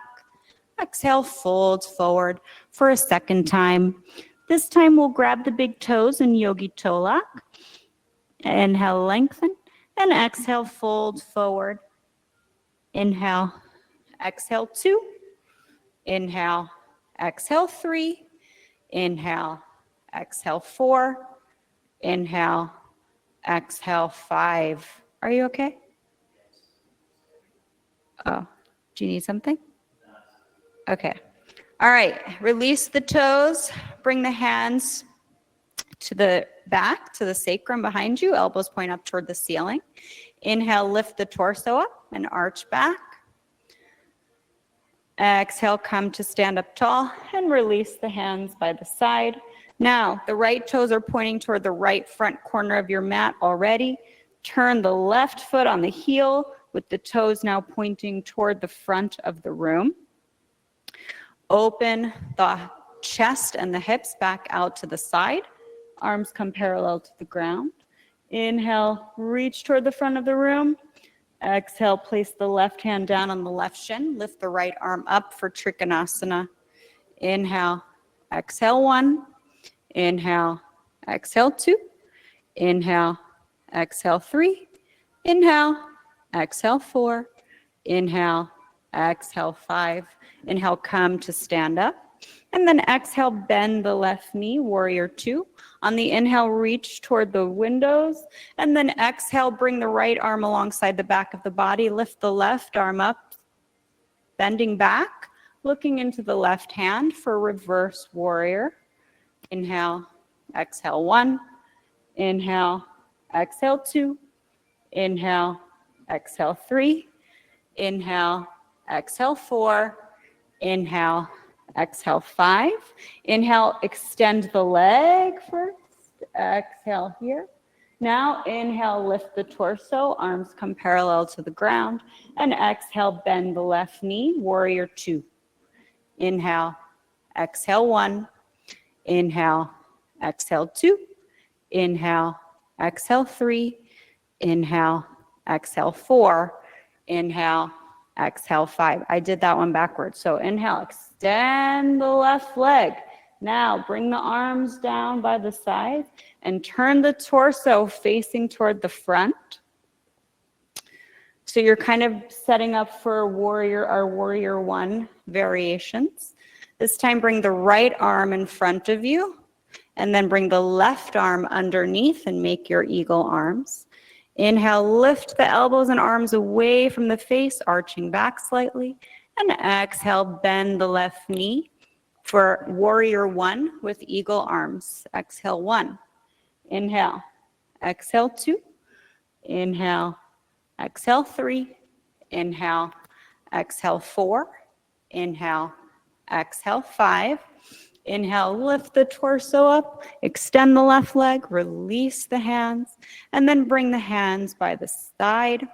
Exhale, fold forward for a second time. This time we'll grab the big toes in Yogi Toe Lock. Inhale, lengthen, and exhale, fold forward. Inhale, exhale two. Inhale, exhale three. Inhale, exhale four. Inhale, exhale five. Are you okay? Oh. Do you need something? Okay. All right. Release the toes. Bring the hands to the back, to the sacrum behind you. Elbows point up toward the ceiling. Inhale, lift the torso up and arch back. Exhale, come to stand up tall and release the hands by the side. Now, the right toes are pointing toward the right front corner of your mat already. Turn the left foot on the heel, with the toes now pointing toward the front of the room. Open the chest and the hips back out to the side. Arms come parallel to the ground. Inhale, reach toward the front of the room. Exhale, place the left hand down on the left shin. Lift the right arm up for Trikonasana. Inhale, exhale one. Inhale, exhale two. Inhale, exhale three. Inhale, exhale four. Inhale, exhale five. Inhale, come to stand up. And then exhale, bend the left knee, warrior two. On the inhale, reach toward the windows. And then exhale, bring the right arm alongside the back of the body. Lift the left arm up, bending back, looking into the left hand for reverse warrior. Inhale, exhale one. Inhale, exhale two. Inhale, exhale three. Inhale, exhale four. Inhale, Exhale, 5. Inhale, extend the leg first. Exhale here. Now inhale, lift the torso, arms come parallel to the ground. And exhale, bend the left knee, warrior 2. Inhale, exhale, 1. Inhale, exhale, 2. Inhale, exhale, 3. Inhale, exhale, 4. Inhale, exhale, 5. I did that one backwards. So inhale, extend the left leg. Now bring the arms down by the sides and turn the torso facing toward the front. So you're kind of setting up for our warrior 1 variations. This time bring the right arm in front of you and then bring the left arm underneath and make your eagle arms. Inhale, lift the elbows and arms away from the face, arching back slightly. And exhale, bend the left knee for warrior 1 with eagle arms. Exhale, 1. Inhale, exhale, 2. Inhale, exhale, 3. Inhale, exhale, 4. Inhale, exhale, 5. Inhale, lift the torso up, extend the left leg, release the hands, and then bring the hands by the side.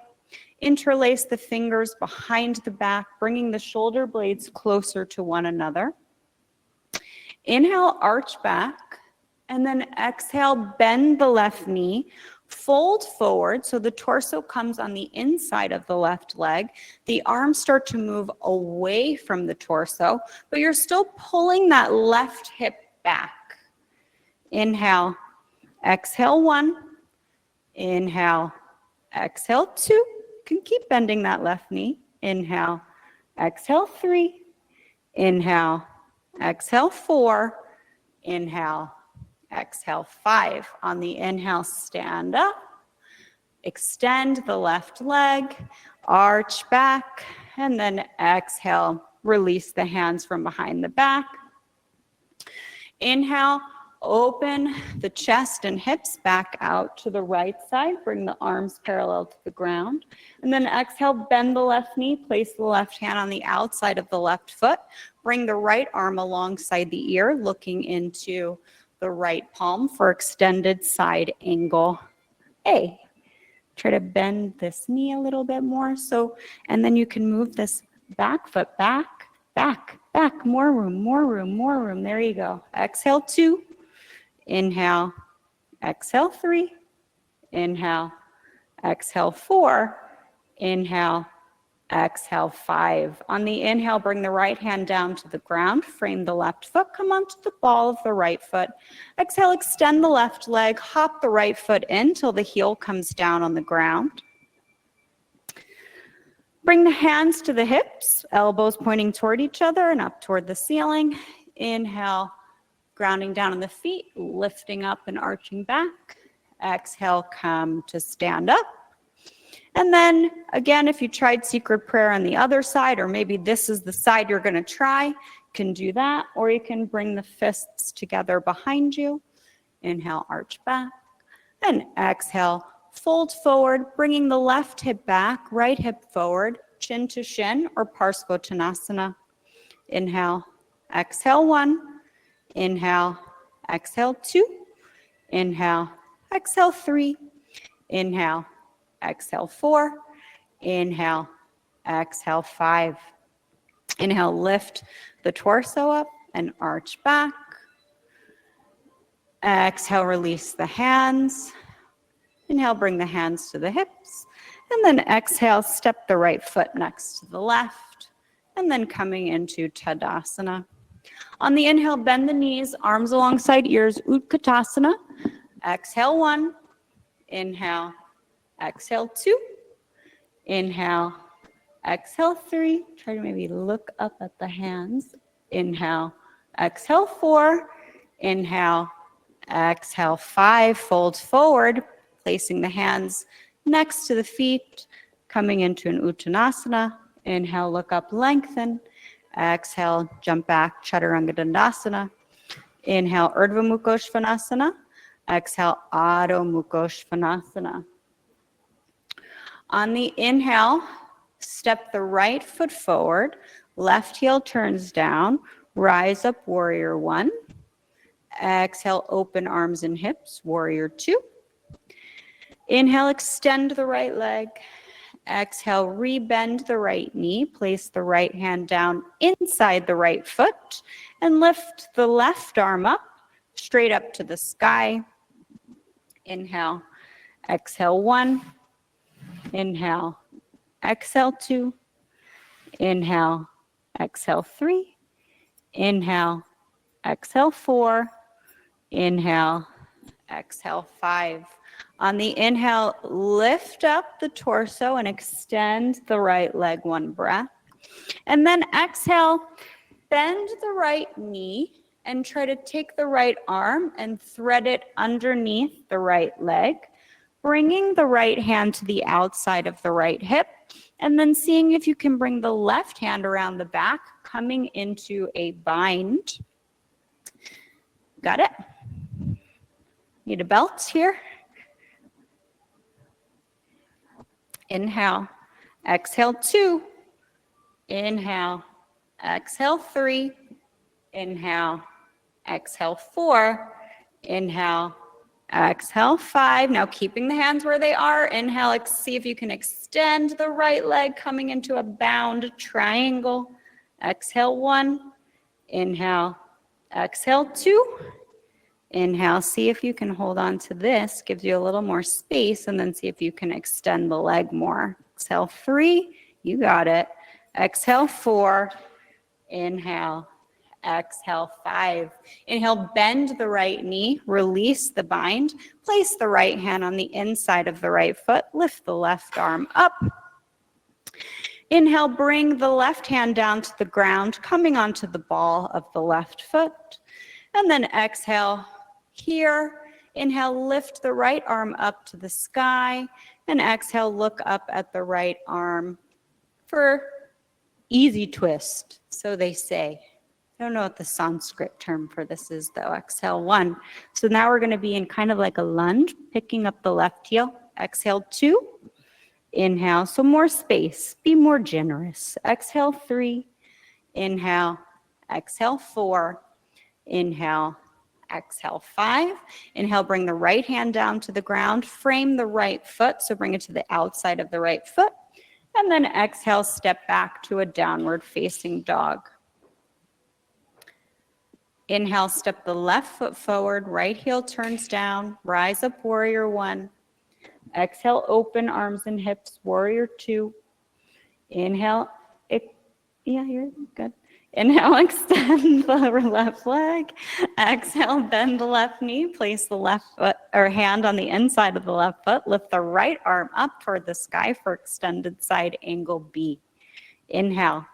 Interlace the fingers behind the back, bringing the shoulder blades closer to one another. Inhale, arch back, and then exhale, bend the left knee, fold forward so the torso comes on the inside of the left leg. The arms start to move away from the torso, but you're still pulling that left hip back. Inhale, exhale, 1. Inhale, exhale, 2. You can keep bending that left knee. Inhale, exhale, 3. Inhale, exhale, 4. Inhale, exhale, 5. On the inhale, stand up. Extend the left leg, arch back, and then exhale, release the hands from behind the back. Inhale, open the chest and hips back out to the right side. Bring the arms parallel to the ground. And then exhale, bend the left knee. Place the left hand on the outside of the left foot. Bring the right arm alongside the ear, looking into the right palm for extended side angle A. Try to bend this knee a little bit more. And then you can move this back foot back, back, back. More room, more room, more room. There you go. Exhale, 2. Inhale, exhale, 3. Inhale, exhale, 4. Inhale, exhale, 5. On the inhale, bring the right hand down to the ground. Frame the left foot. Come onto the ball of the right foot. Exhale, extend the left leg. Hop the right foot in till the heel comes down on the ground. Bring the hands to the hips, elbows pointing toward each other and up toward the ceiling. Inhale, grounding down on the feet, lifting up and arching back. Exhale, come to stand up. And then again, if you tried secret prayer on the other side, or maybe this is the side you're going to try, you can do that, or you can bring the fists together behind you. Inhale, arch back, and exhale, fold forward, bringing the left hip back, right hip forward, chin to shin, or Parsvottanasana. Inhale, exhale, 1. Inhale, exhale, 2. Inhale, exhale, 3. Inhale, exhale, 4. Inhale, exhale, 5. Inhale, lift the torso up and arch back. Exhale, release the hands. Inhale, bring the hands to the hips. And then exhale, step the right foot next to the left. And then coming into Tadasana. On the inhale, bend the knees, arms alongside ears, Utkatasana. Exhale, 1. Inhale, exhale, 2. Inhale, exhale, 3. Try to maybe look up at the hands. Inhale, exhale, 4. Inhale, exhale, 5. Fold forward, placing the hands next to the feet, coming into an Uttanasana. Inhale, look up, lengthen. Exhale, jump back, Chaturanga Dandasana. Inhale, Urdhva Mukha Svanasana. Exhale, Adho Mukha Svanasana. On the inhale, step the right foot forward, left heel turns down, rise up, warrior one. Exhale, open arms and hips, warrior two. Inhale, extend the right leg. Exhale, rebend the right knee. Place the right hand down inside the right foot and lift the left arm up, straight up to the sky. Inhale, exhale one. Inhale, exhale two. Inhale, exhale three. Inhale, exhale four. Inhale, exhale five. On the inhale, lift up the torso and extend the right leg one breath. And then exhale, bend the right knee and try to take the right arm and thread it underneath the right leg, bringing the right hand to the outside of the right hip, and then seeing if you can bring the left hand around the back, coming into a bind. Got it? Need a belt here? Inhale, exhale two. Inhale, exhale three. Inhale, exhale four. Inhale, exhale five. Now keeping the hands where they are. Inhale, see if you can extend the right leg, coming into a bound triangle. Exhale one. Inhale, exhale two. Inhale, see if you can hold on to this, gives you a little more space, and then see if you can extend the leg more. Exhale three, you got it. Exhale four. Inhale, exhale five. Inhale, bend the right knee, release the bind, place the right hand on the inside of the right foot, lift the left arm up. Inhale, bring the left hand down to the ground, coming onto the ball of the left foot. And then exhale here. Inhale, lift the right arm up to the sky. And exhale, look up at the right arm for easy twist, so they say. I don't know what the Sanskrit term for this is, though. Exhale one. So now we're going to be in kind of like a lunge, picking up the left heel. Exhale two. Inhale, so more space. Be more generous. Exhale three. Inhale. Exhale four. Inhale. Exhale five. Inhale, bring the right hand down to the ground. Frame the right foot, so bring it to the outside of the right foot. And then exhale, step back to a downward facing dog. Inhale, step the left foot forward, right heel turns down, rise up, warrior one. Exhale, open arms and hips, warrior two. Inhale, yeah, you're good. Inhale, extend the left leg. Exhale, bend the left knee, place the left foot or hand on the inside of the left foot, lift the right arm up toward the sky for extended side angle B. Inhale,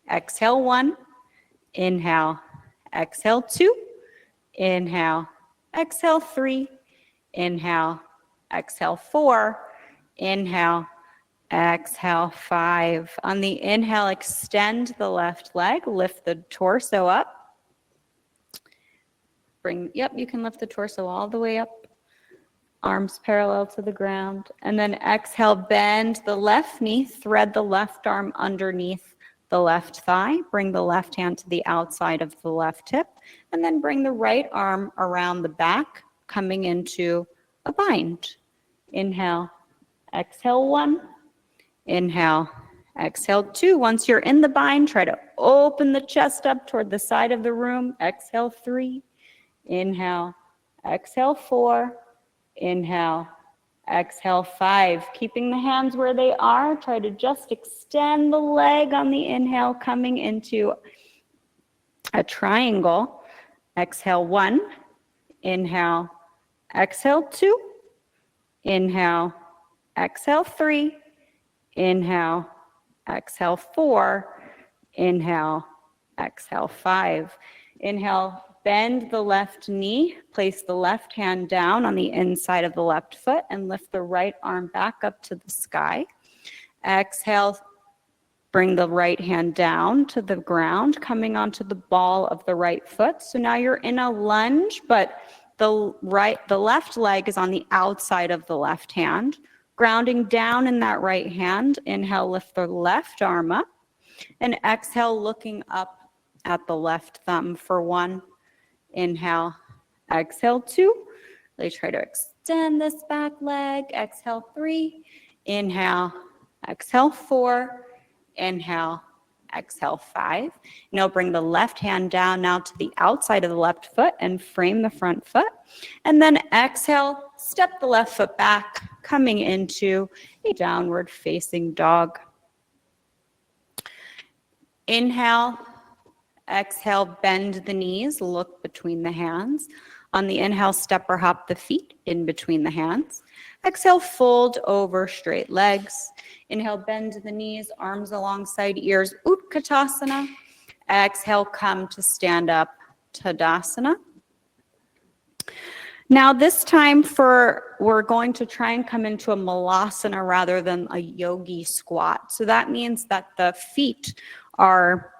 exhale one. Inhale, exhale two. Inhale, exhale three. Inhale, exhale four. Inhale, exhale five. On the inhale, extend the left leg, lift the torso up. You can lift the torso all the way up. Arms parallel to the ground. And then exhale, bend the left knee, thread the left arm underneath the left thigh. Bring the left hand to the outside of the left hip. And then bring the right arm around the back, coming into a bind. Inhale, exhale one. Inhale, exhale two. Once you're in the bind, try to open the chest up toward the side of the room. Exhale three. Inhale, exhale four. Inhale, exhale five. Keeping the hands where they are, try to just extend the leg on the inhale, coming into a triangle. Exhale one. Inhale, exhale two. Inhale, exhale three. Inhale, exhale four. Inhale, exhale five. Inhale, bend the left knee, place the left hand down on the inside of the left foot and lift the right arm back up to the sky. Exhale, bring the right hand down to the ground, coming onto the ball of the right foot. So now you're in a lunge, but the left leg is on the outside of the left hand. Grounding down in that right hand, inhale, lift the left arm up, and exhale, looking up at the left thumb for 1. Inhale, exhale 2. Really try to extend this back leg. Exhale 3. Inhale, exhale 4. Inhale, exhale 5. Now bring the left hand down now to the outside of the left foot and frame the front foot. And then exhale, step the left foot back, coming into a downward facing dog. Inhale, exhale, bend the knees, look between the hands. On the inhale, step or hop the feet in between the hands. Exhale, fold over straight legs. Inhale, bend the knees, arms alongside ears, Utkatasana. Exhale, come to stand up, Tadasana. Now this time we're going to try and come into a malasana rather than a yogi squat. So that means that the feet are,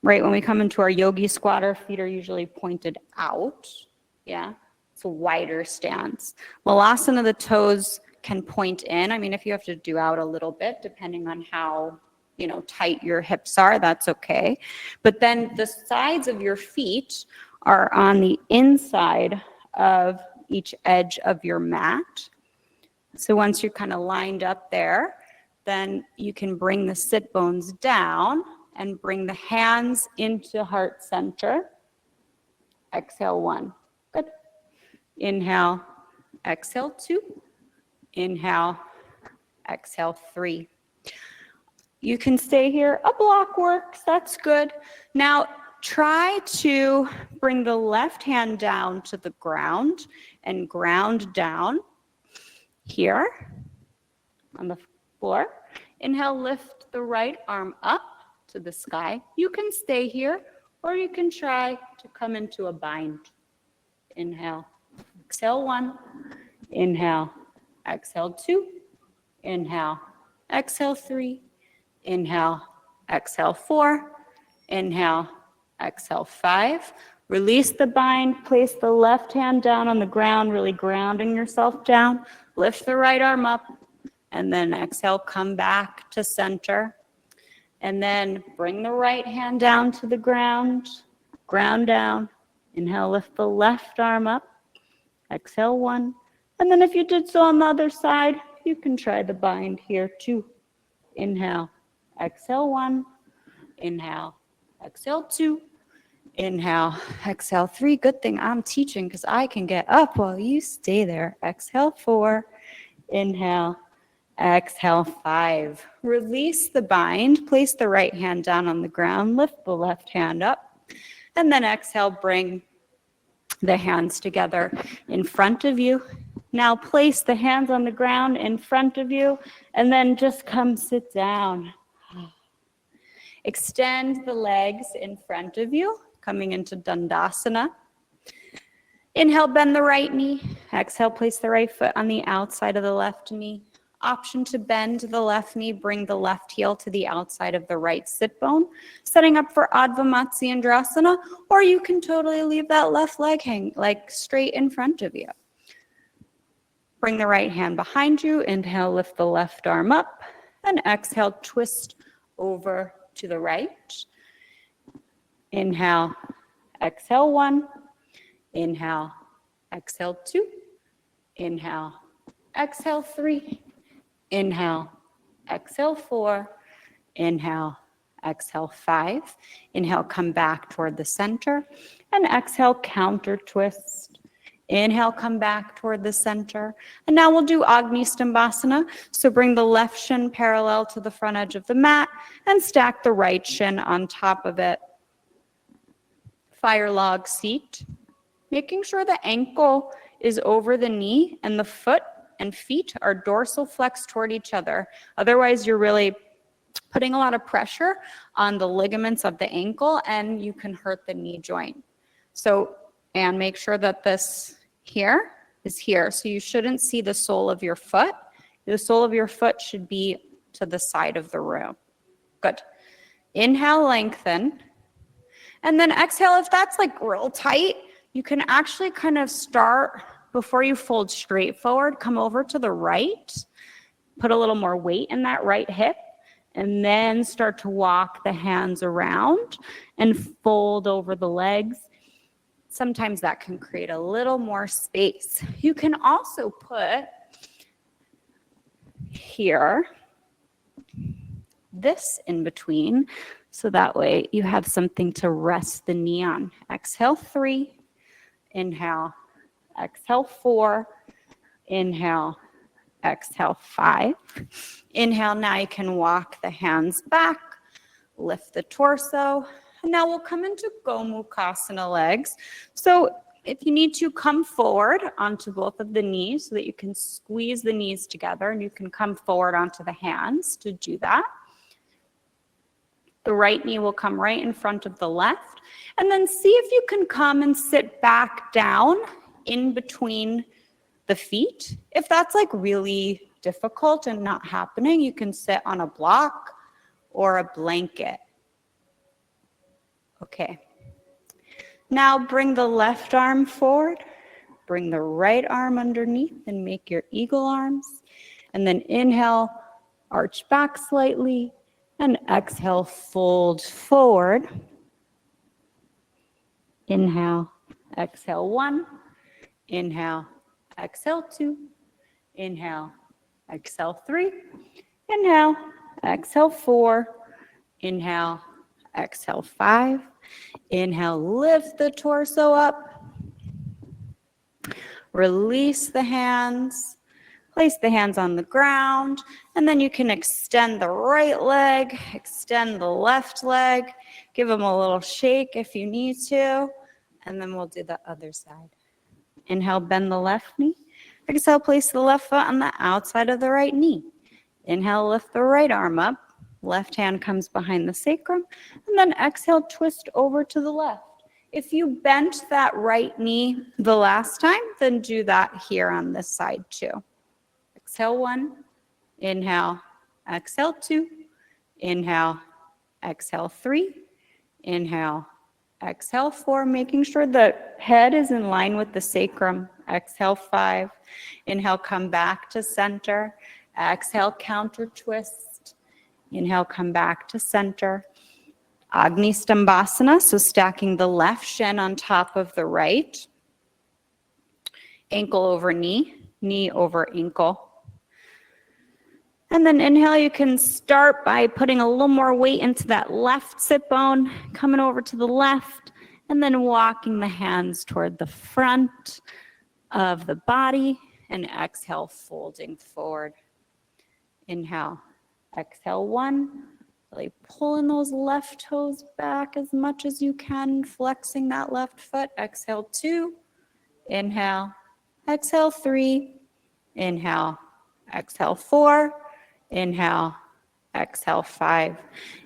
right, when we come into our yogi squat, our feet are usually pointed out. Yeah, it's a wider stance. Malasana, the toes can point in. I mean, if you have to do out a little bit, depending on how, tight your hips are, that's okay. But then the sides of your feet are on the inside of each edge of your mat. So once you're kind of lined up there, then you can bring the sit bones down and bring the hands into heart center. Exhale 1. Good. Inhale, exhale 2. Inhale, exhale 3. You can stay here. A block works. That's good. Now, try to bring the left hand down to the ground and ground down here on the floor. Inhale, lift the right arm up to the sky. You can stay here, or you can try to come into a bind. Inhale, exhale 1. Inhale, exhale 2. Inhale, exhale 3. Inhale, exhale 4. Inhale, exhale 5. Release the bind. Place the left hand down on the ground, really grounding yourself down. Lift the right arm up. And then exhale, come back to center. And then bring the right hand down to the ground. Ground down. Inhale, lift the left arm up. Exhale 1. And then if you did so on the other side, you can try the bind here too. Inhale, exhale 1. Inhale, exhale 2. Inhale, exhale 3. Good thing I'm teaching because I can get up while you stay there. Exhale 4. Inhale, exhale 5. Release the bind. Place the right hand down on the ground. Lift the left hand up. And then exhale, bring the hands together in front of you. Now place the hands on the ground in front of you and then just come sit down. Extend the legs in front of you, coming into Dandasana. Inhale, bend the right knee. Exhale, place the right foot on the outside of the left knee. Option to bend the left knee, bring the left heel to the outside of the right sit bone, setting up for Adva Matsyendrasana, or you can totally leave that left leg hang like straight in front of you. Bring the right hand behind you. Inhale, lift the left arm up, and exhale, twist over to the right. Inhale, exhale 1. Inhale, exhale 2. Inhale, exhale 3. Inhale, exhale 4. Inhale, exhale 5. Inhale, come back toward the center. And exhale, counter twist. Inhale, come back toward the center. And now we'll do Agni Stambhasana. So bring the left shin parallel to the front edge of the mat and stack the right shin on top of it. Fire log seat. Making sure the ankle is over the knee and the foot and feet are dorsal flexed toward each other. Otherwise, you're really putting a lot of pressure on the ligaments of the ankle and you can hurt the knee joint. So, and make sure that this here is here. So you shouldn't see the sole of your foot. The sole of your foot should be to the side of the room. Good. Inhale, lengthen. And then exhale, if that's like real tight, you can actually kind of start before you fold straight forward, come over to the right, put a little more weight in that right hip, And then start to walk the hands around and fold over the legs. Sometimes that can create a little more space. You can also put here this in between, so that way you have something to rest the knee on. Exhale 3, inhale, exhale 4, inhale, exhale 5. Inhale, now you can walk the hands back, lift the torso, and now we'll come into Gomukhasana legs. So if you need to, come forward onto both of the knees so that you can squeeze the knees together, and you can come forward onto the hands to do that. The right knee will come right in front of the left, and then see if you can come and sit back down in between the feet. If that's like really difficult and not happening, you can sit on a block or a blanket. Okay. Now bring the left arm forward, bring the right arm underneath and make your eagle arms. And then inhale, arch back slightly, and exhale, fold forward. Inhale, exhale 1, inhale, exhale 2, inhale, exhale 3, inhale, exhale 4, inhale, exhale 5, inhale, lift the torso up, release the hands, place the hands on the ground, and then you can extend the right leg, extend the left leg, give them a little shake if you need to, and then we'll do the other side. Inhale, bend the left knee. Exhale, place the left foot on the outside of the right knee. Inhale, lift the right arm up. Left hand comes behind the sacrum. And then exhale, twist over to the left. If you bent that right knee the last time, then do that here on this side too. Exhale 1, inhale, exhale 2, inhale, exhale 3, inhale, exhale 4, making sure the head is in line with the sacrum. Exhale 5, inhale, come back to center. Exhale, counter twist. Inhale, come back to center. Agni Stambhasana, so stacking the left shin on top of the right. Ankle over knee, knee over ankle. And then inhale, you can start by putting a little more weight into that left sit bone, coming over to the left, and then walking the hands toward the front of the body, and exhale, folding forward. Inhale, exhale 1, really pulling those left toes back as much as you can, flexing that left foot. Exhale 2, inhale, exhale 3, inhale, exhale 4, inhale, exhale 5.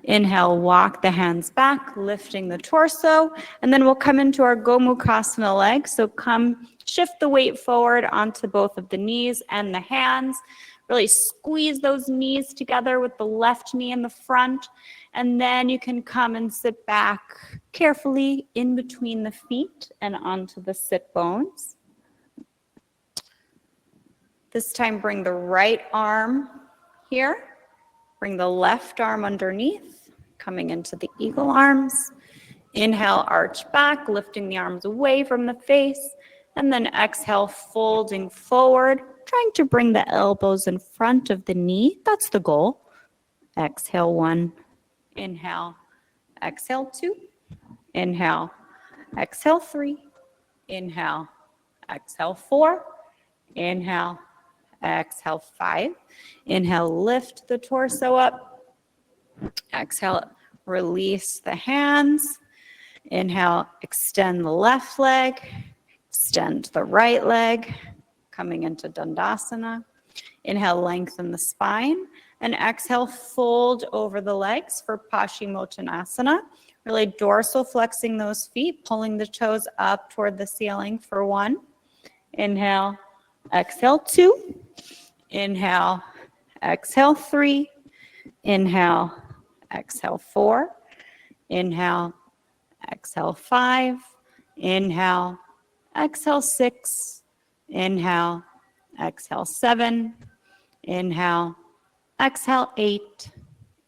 Inhale, walk the hands back, lifting the torso, and then we'll come into our Gomukhasana legs. So come shift the weight forward onto both of the knees and the hands. Really squeeze those knees together with the left knee in the front, and then you can come and sit back carefully in between the feet and onto the sit bones. This time, bring the right arm here. Bring the left arm underneath, coming into the eagle arms. Inhale, arch back, lifting the arms away from the face. And then exhale, folding forward, trying to bring the elbows in front of the knee. That's the goal. Exhale 1, inhale, exhale 2, inhale, exhale 3, inhale, exhale 4, inhale, exhale 5. Inhale, lift the torso up. Exhale, release the hands. Inhale, extend the left leg. Extend the right leg. Coming into Dandasana. Inhale, lengthen the spine. And exhale, fold over the legs for Paschimottanasana. Really dorsal flexing those feet, pulling the toes up toward the ceiling for 1. Inhale, exhale 2. Inhale, exhale 3. Inhale, exhale 4. Inhale, exhale 5. Inhale, exhale 6. Inhale, exhale 7. Inhale, exhale 8.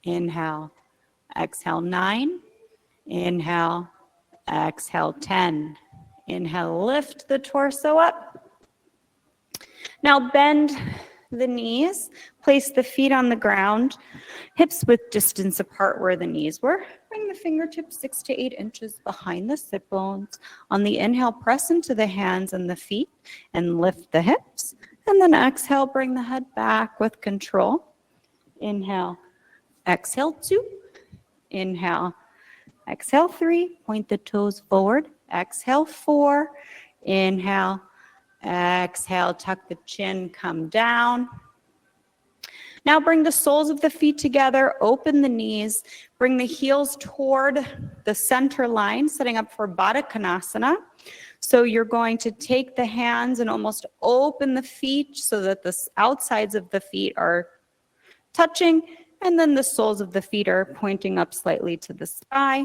Inhale, exhale 9. Inhale, exhale 10. Inhale, lift the torso up. Now bend the knees, place the feet on the ground, hips width distance apart where the knees were. Bring the fingertips 6 to 8 inches behind the sit bones. On the inhale, press into the hands and the feet and lift the hips. And then exhale, bring the head back with control. Inhale, exhale 2. Inhale, exhale 3. Point the toes forward. Exhale 4. Inhale, exhale, tuck the chin, come down. Now bring the soles of the feet together, open the knees, bring the heels toward the center line, setting up for Baddha Konasana. So you're going to take the hands and almost open the feet so that the outsides of the feet are touching, and then the soles of the feet are pointing up slightly to the sky.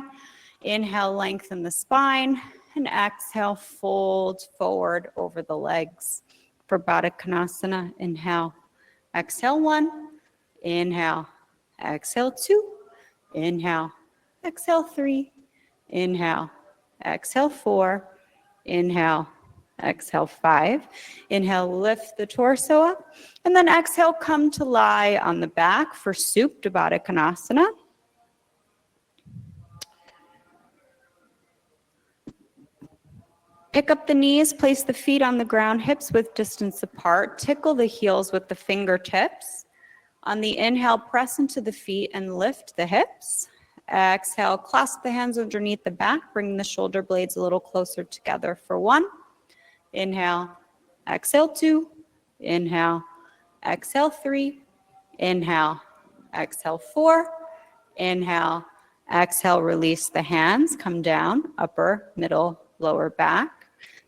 Inhale, lengthen the spine, and exhale, fold forward over the legs for Baddha Konasana. Inhale, exhale 1, inhale, exhale 2, inhale, exhale 3, inhale, exhale 4, inhale, exhale 5. Inhale, lift the torso up, and then exhale, come to lie on the back for Supta Baddha Konasana. Pick up the knees, place the feet on the ground, hips width distance apart. Tickle the heels with the fingertips. On the inhale, press into the feet and lift the hips. Exhale, clasp the hands underneath the back, bring the shoulder blades a little closer together for 1. Inhale, exhale 2. Inhale, exhale 3. Inhale, exhale 4. Inhale, exhale, release the hands, come down, upper, middle, lower back.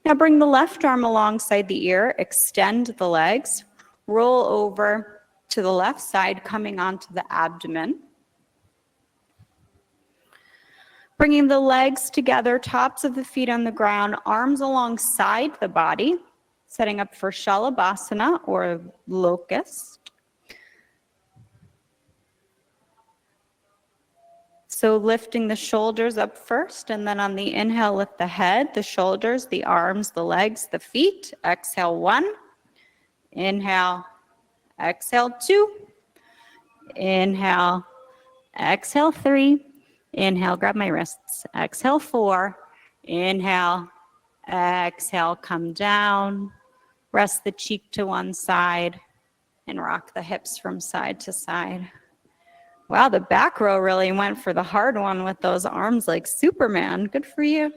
Now bring the left arm alongside the ear, extend the legs, roll over to the left side, coming onto the abdomen. Bringing the legs together, tops of the feet on the ground, arms alongside the body, setting up for Shalabhasana or locust. So lifting the shoulders up first, and then on the inhale, lift the head, the shoulders, the arms, the legs, the feet. Exhale 1. Inhale, exhale 2. Inhale, exhale 3. Inhale, grab my wrists. Exhale 4. Inhale, exhale, come down. Rest the cheek to one side and rock the hips from side to side. Wow, the back row really went for the hard one with those arms like Superman. Good for you.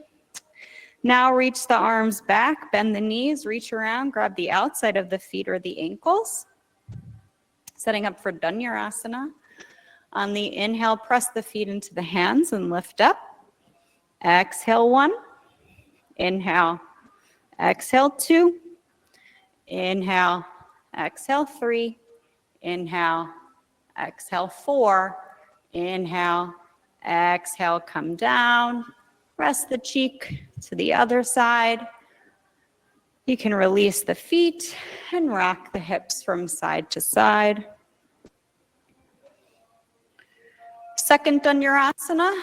Now reach the arms back, bend the knees, reach around, grab the outside of the feet or the ankles. Setting up for Dhanurasana. On the inhale, press the feet into the hands and lift up. Exhale 1. Inhale. Exhale 2. Inhale. Exhale 3. Inhale. Exhale 4. Inhale. Exhale, come down. Rest the cheek to the other side. You can release the feet and rock the hips from side to side. Second Dhanurasana,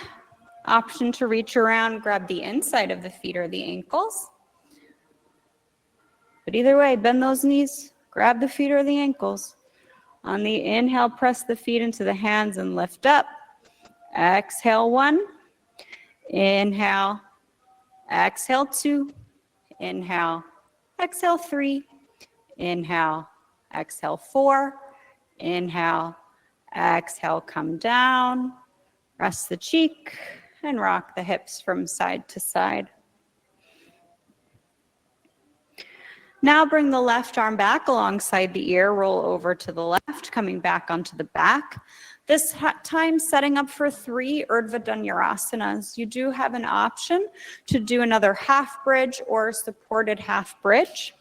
option to reach around, grab the inside of the feet or the ankles. But either way, bend those knees, grab the feet or the ankles. On the inhale, press the feet into the hands and lift up. Exhale 1. Inhale. Exhale 2. Inhale. Exhale 3. Inhale. Exhale 4. Inhale. Exhale, come down. Rest the cheek and rock the hips from side to side. Now bring the left arm back alongside the ear, roll over to the left, coming back onto the back. This time setting up for 3 Urdhva Dhanurasanas. You do have an option to do another half bridge or supported half bridge.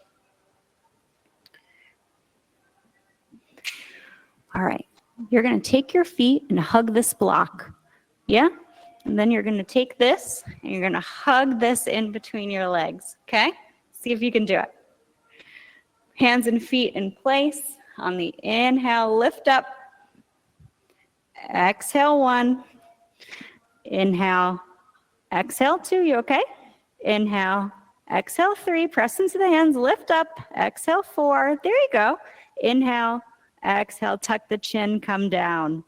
All right, you're gonna take your feet and hug this block, yeah? And then you're gonna take this and you're gonna hug this in between your legs, okay? See if you can do it. Hands and feet in place. On the inhale, lift up. Exhale 1. Inhale. Exhale 2. You okay? Inhale. Exhale 3. Press into the hands. Lift up. Exhale 4. There you go. Inhale. Exhale. Tuck the chin. Come down.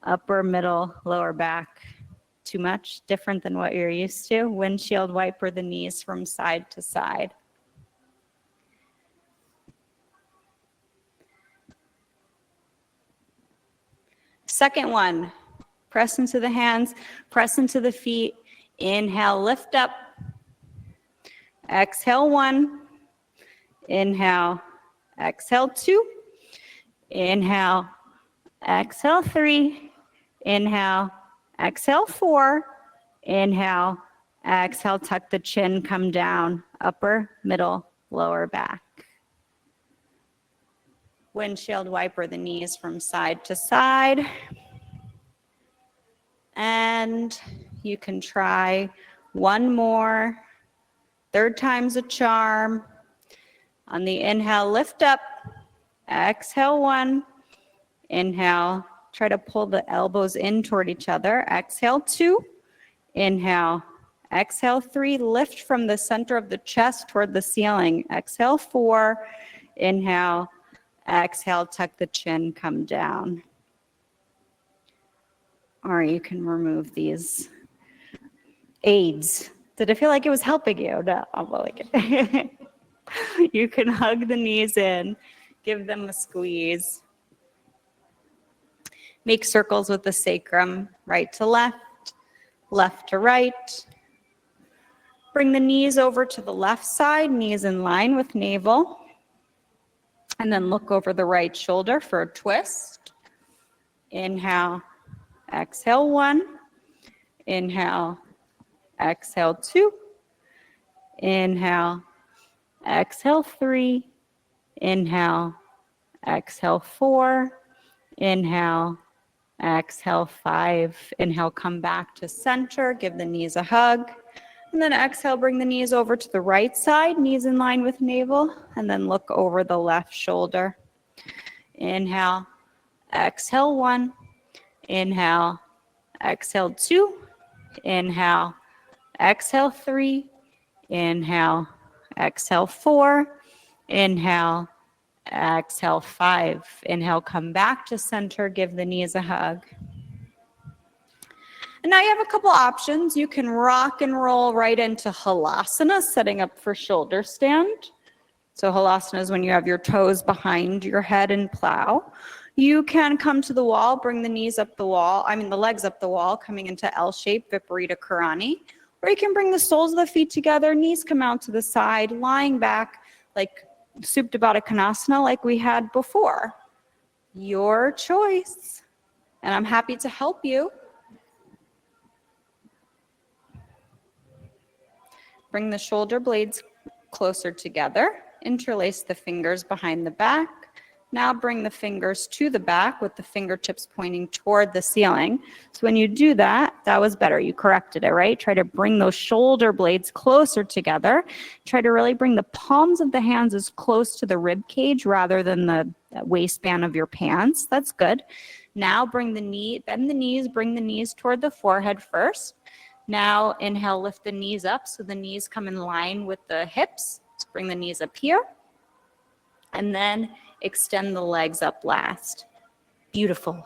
Upper, middle, lower back. Too much? Different than what you're used to? Windshield wiper the knees from side to side. Second one. Press into the hands. Press into the feet. Inhale. Lift up. Exhale 1. Inhale. Exhale 2. Inhale. Exhale 3. Inhale. Exhale 4. Inhale. Exhale. Tuck the chin. Come down. Upper, middle, lower back. Windshield wiper the knees from side to side. And you can try one more. Third time's a charm. On the inhale, lift up. Exhale 1. Inhale. Try to pull the elbows in toward each other. Exhale 2. Inhale. Exhale 3. Lift from the center of the chest toward the ceiling. Exhale 4. Inhale. Exhale. Tuck the chin. Come down. Or you can remove these aids. Did it feel like it was helping you? No, I'm like it. You can hug the knees in. Give them a squeeze. Make circles with the sacrum, right to left, left to right. Bring the knees over to the left side, knees in line with navel. And then look over the right shoulder for a twist. Inhale, exhale 1. Inhale, exhale 2. Inhale, exhale 3. Inhale, exhale 4. Inhale, exhale 5. Inhale, come back to center. Give the knees a hug. And then exhale, bring the knees over to the right side, knees in line with navel, and then look over the left shoulder. Inhale, exhale 1. Inhale, exhale 2. Inhale, exhale 3. Inhale, exhale 4. Inhale, exhale 5. Inhale, come back to center. Give the knees a hug. And now you have a couple options. You can rock and roll right into halasana, setting up for shoulder stand. So halasana is when you have your toes behind your head and plow. You can come to the wall, bring the knees up the wall, the legs up the wall, coming into L shape, Viparita Karani. Or you can bring the soles of the feet together, knees come out to the side, lying back like Supta Baddha Konasana like we had before. Your choice. And I'm happy to help you. Bring the shoulder blades closer together. Interlace the fingers behind the back. Now bring the fingers to the back with the fingertips pointing toward the ceiling. So when you do that, that was better. You corrected it, right? Try to bring those shoulder blades closer together. Try to really bring the palms of the hands as close to the rib cage rather than the waistband of your pants. That's good. Now bend the knees, bring the knees toward the forehead first. Now inhale, lift the knees up so the knees come in line with the hips. Let's bring the knees up here. And then extend the legs up last. Beautiful.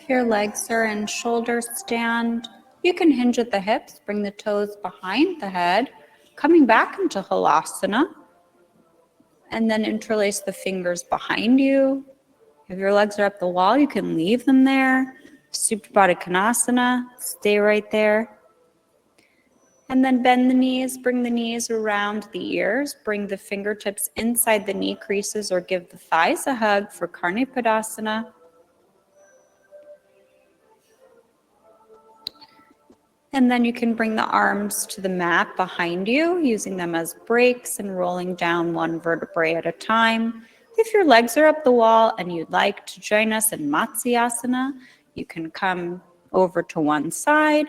If your legs are in shoulder stand, you can hinge at the hips, bring the toes behind the head, coming back into Halasana, and then interlace the fingers behind you. If your legs are up the wall, you can leave them there. Supta Baddha Konasana, stay right there. And then bend the knees, bring the knees around the ears, bring the fingertips inside the knee creases or give the thighs a hug for Karni Padasana. And then you can bring the arms to the mat behind you, using them as brakes and rolling down one vertebrae at a time. If your legs are up the wall and you'd like to join us in Matsyasana, you can come over to one side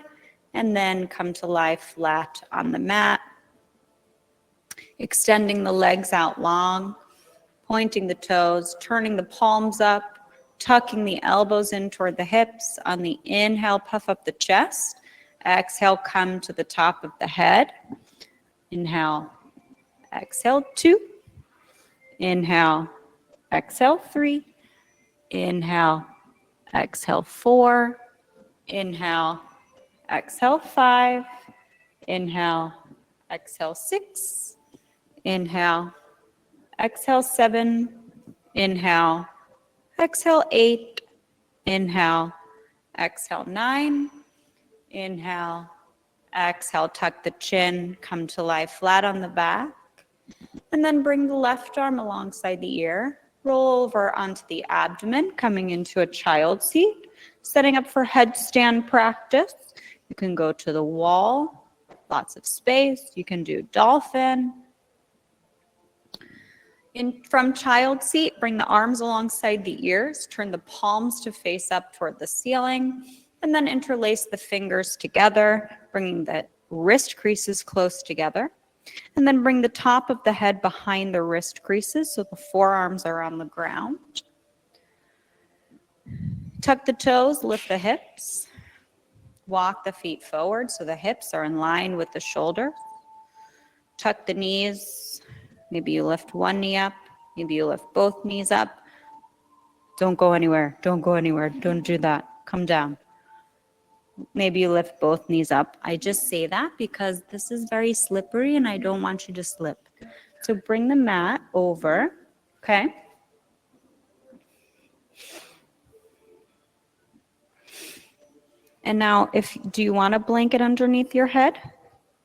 and then come to lie flat on the mat, extending the legs out long, pointing the toes, turning the palms up, tucking the elbows in toward the hips. On the inhale, puff up the chest. Exhale, come to the top of the head. Inhale, exhale, 2. Inhale, exhale, 3. Inhale, exhale, 4. Inhale, exhale, 5. Inhale, exhale, 6. Inhale, exhale, 7. Inhale, exhale, 8. Inhale, exhale, 9. Inhale, exhale, tuck the chin, come to lie flat on the back. And then bring the left arm alongside the ear. Roll over onto the abdomen, coming into a child seat. Setting up for headstand practice. You can go to the wall, lots of space. You can do dolphin. From child seat, bring the arms alongside the ears. Turn the palms to face up toward the ceiling. And then interlace the fingers together, bringing the wrist creases close together. And then bring the top of the head behind the wrist creases so the forearms are on the ground. Tuck the toes, lift the hips. Walk the feet forward so the hips are in line with the shoulders. Tuck the knees. Maybe you lift one knee up. Maybe you lift both knees up. Don't go anywhere. Don't go anywhere. Don't do that. Come down. Maybe you lift both knees up. I just say that because this is very slippery and I don't want you to slip. So bring the mat over, okay? And now, do you want a blanket underneath your head?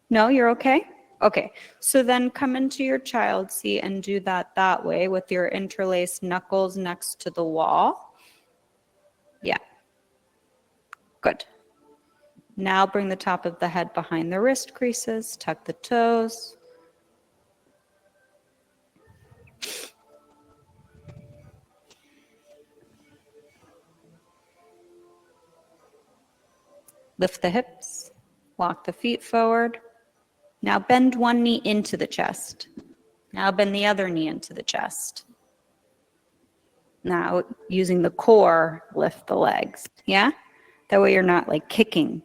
No, you're okay? Okay, so then come into your child seat and do that way with your interlaced knuckles next to the wall. Yeah, good. Now bring the top of the head behind the wrist creases, tuck the toes. Lift the hips, walk the feet forward. Now bend one knee into the chest. Now bend the other knee into the chest. Now using the core, lift the legs, yeah? That way you're not like kicking.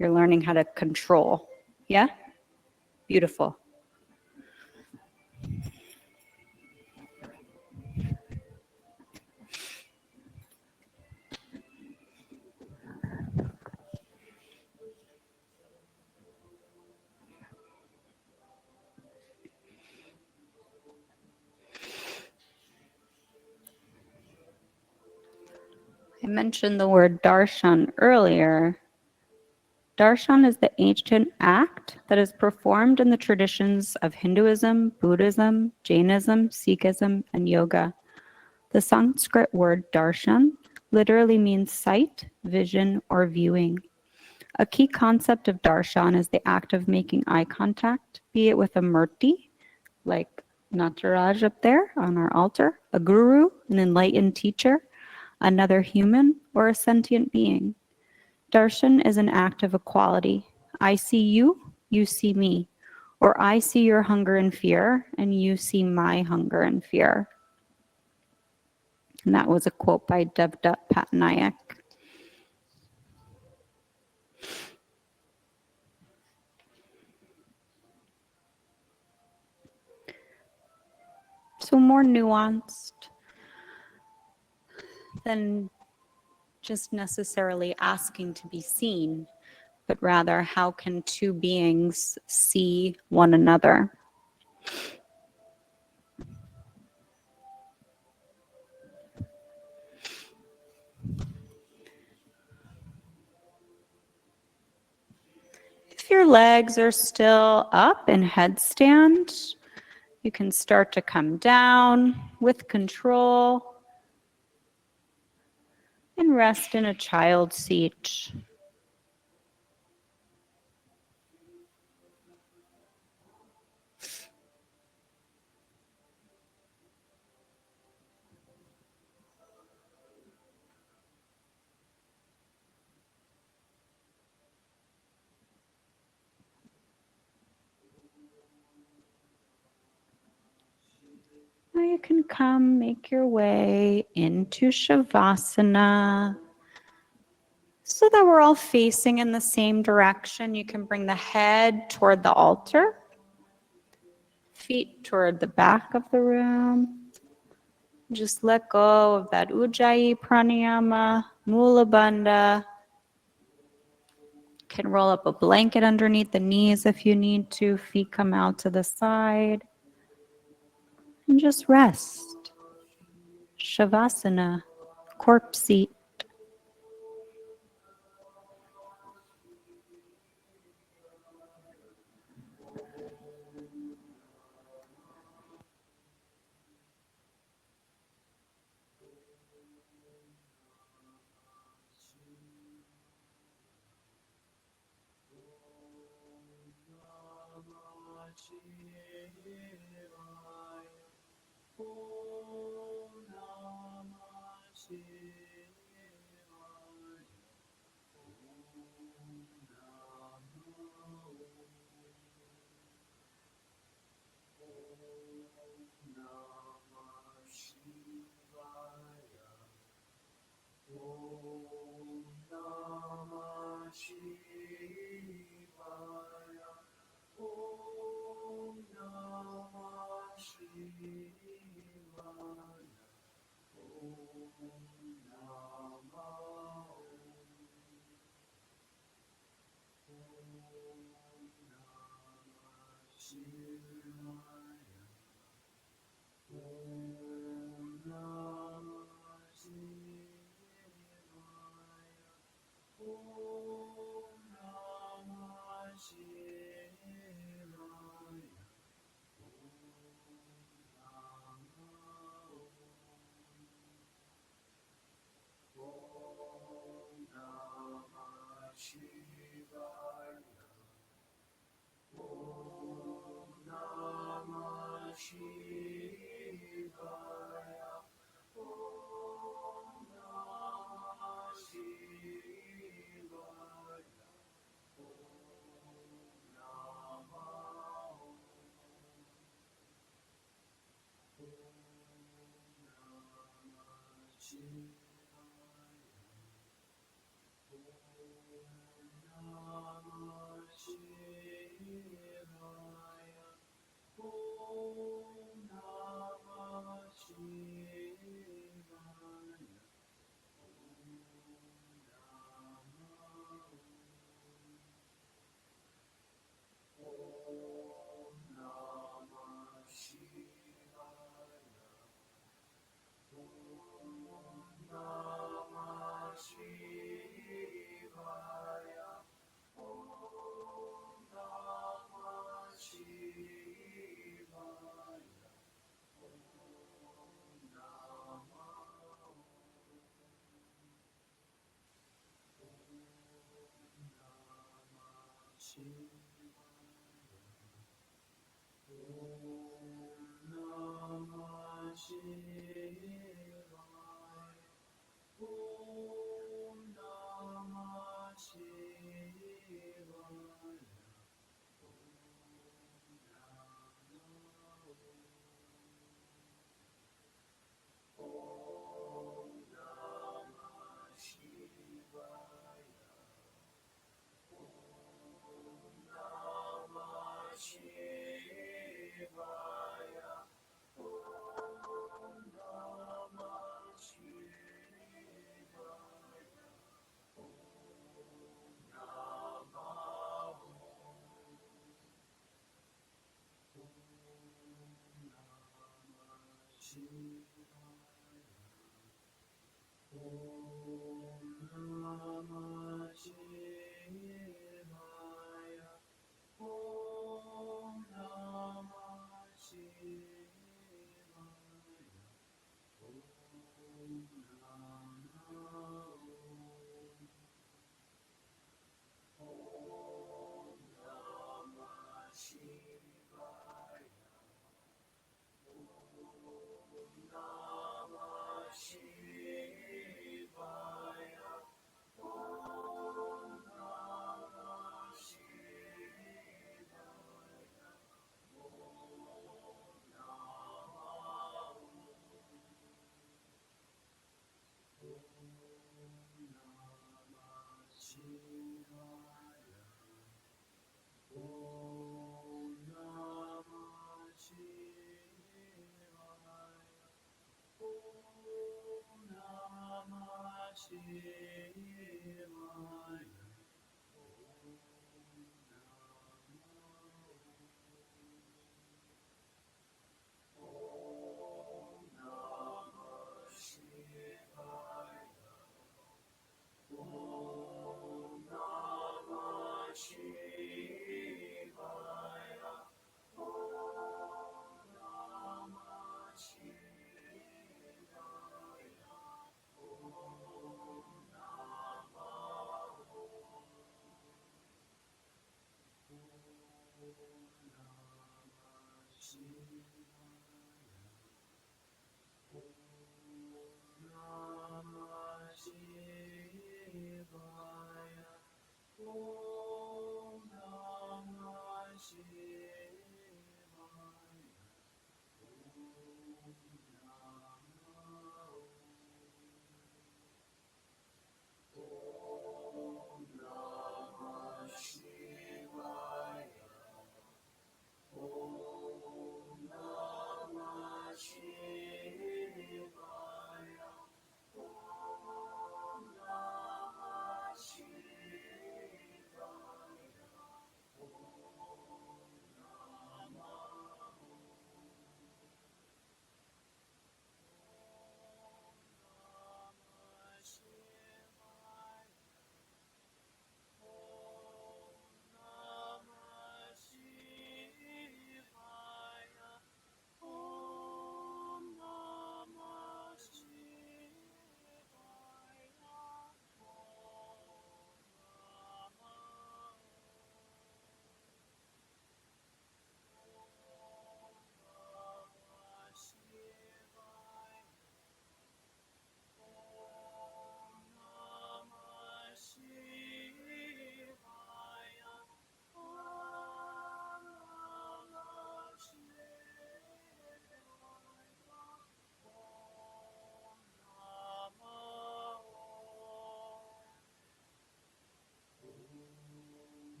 You're learning how to control, yeah? Beautiful. I mentioned the word darshan earlier. Darshan is the ancient act that is performed in the traditions of Hinduism, Buddhism, Jainism, Sikhism, and yoga. The Sanskrit word darshan literally means sight, vision, or viewing. A key concept of darshan is the act of making eye contact, be it with a murti, like Nataraj up there on our altar, a guru, an enlightened teacher, another human, or a sentient being. Darshan is an act of equality. I see you, you see me. Or I see your hunger and fear, and you see my hunger and fear. And that was a quote by Devdutt Patnaik. So more nuanced than just necessarily asking to be seen, but rather how can two beings see one another? If your legs are still up in headstand, you can start to come down with control and rest in a child seat. Now you can come make your way into Shavasana so that we're all facing in the same direction. You can bring the head toward the altar, feet toward the back of the room. Just let go of that Ujjayi Pranayama, Mula Bandha. Can roll up a blanket underneath the knees if you need to. Feet come out to the side. And just rest. Shavasana, corpse seat.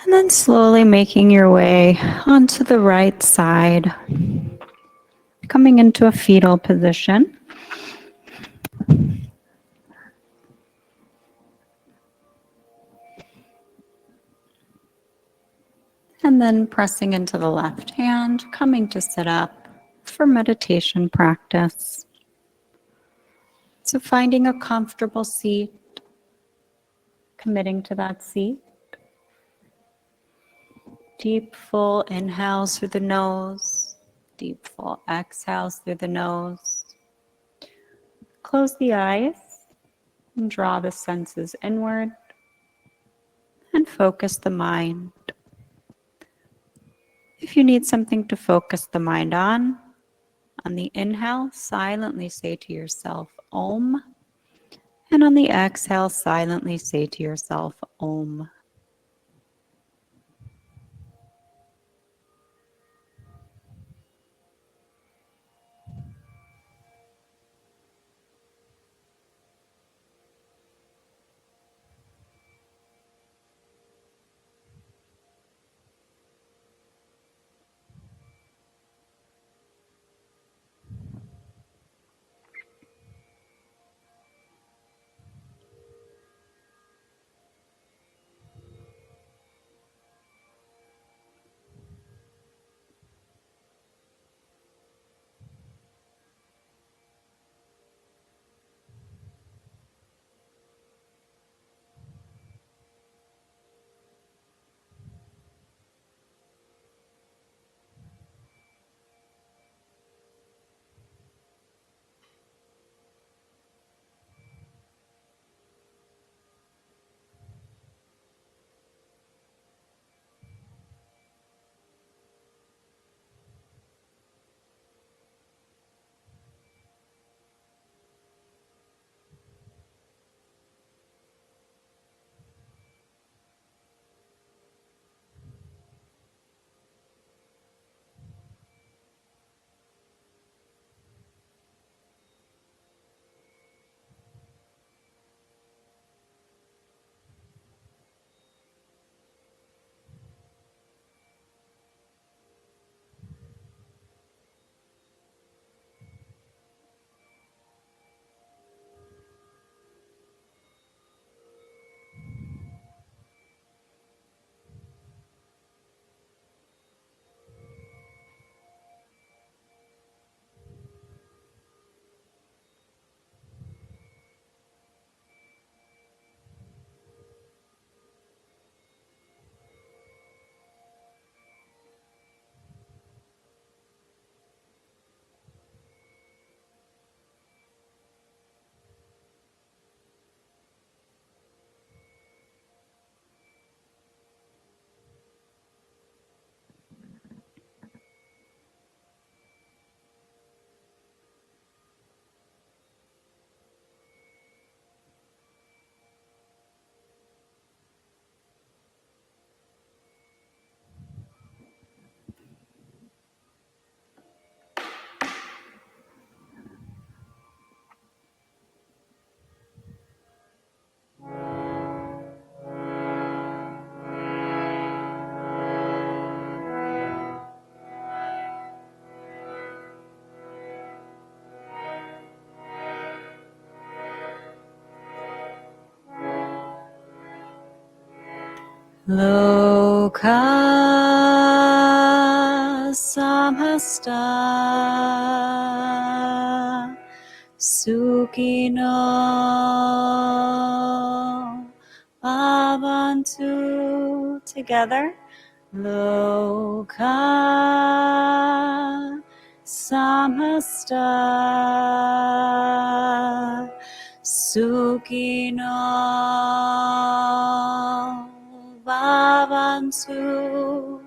And then slowly making your way onto the right side, coming into a fetal position. And then pressing into the left hand, coming to sit up for meditation practice. So finding a comfortable seat, committing to that seat. Deep, full inhales through the nose. Deep, full exhales through the nose. Close the eyes and draw the senses inward and focus the mind. If you need something to focus the mind on the inhale, silently say to yourself, Om. And on the exhale, silently say to yourself, Om. Loka samasta Sukhino bhavantu. Together. Loka samasta Sukhino bhavantu.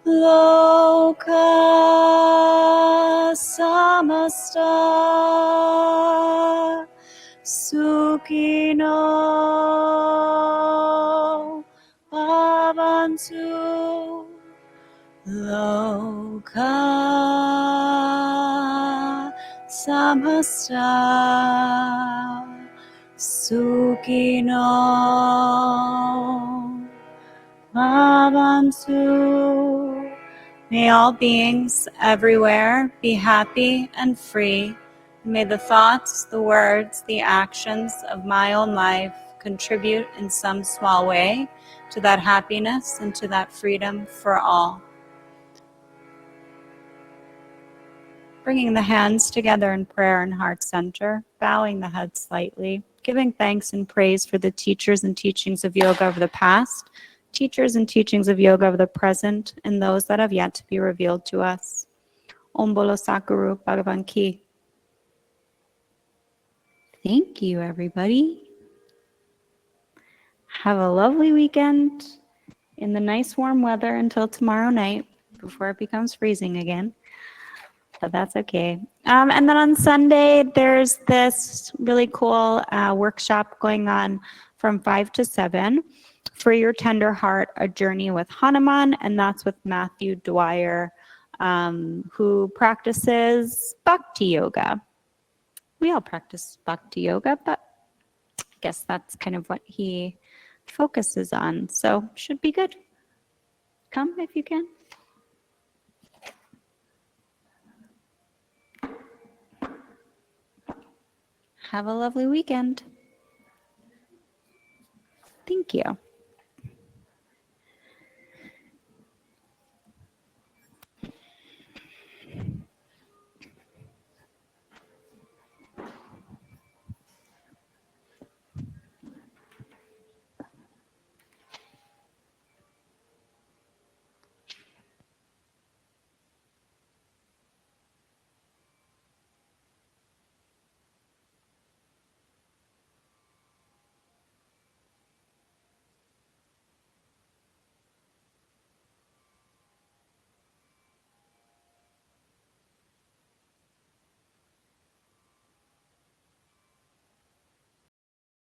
Loka samasta Sukhino bhavantu. Loka samasta Sukhino bhavantu. May all beings everywhere be happy and free. May the thoughts, the words, the actions of my own life contribute in some small way to that happiness and to that freedom for all. Bringing the hands together in prayer and heart center, bowing the head slightly, giving thanks and praise for the teachers and teachings of yoga of the past, teachers and teachings of yoga of the present, and those that have yet to be revealed to us. Om Bolo Sakuru Bhagavan Ki. Thank you, everybody. Have a lovely weekend in the nice warm weather until tomorrow night before it becomes freezing again. But that's okay. And then on Sunday, there's this really cool workshop going on from 5 to 7. For Your Tender Heart, A Journey with Hanuman, and that's with Matthew Dwyer, who practices Bhakti Yoga. We all practice Bhakti Yoga, but I guess that's kind of what he focuses on. So should be good. Come if you can. Have a lovely weekend. Thank you.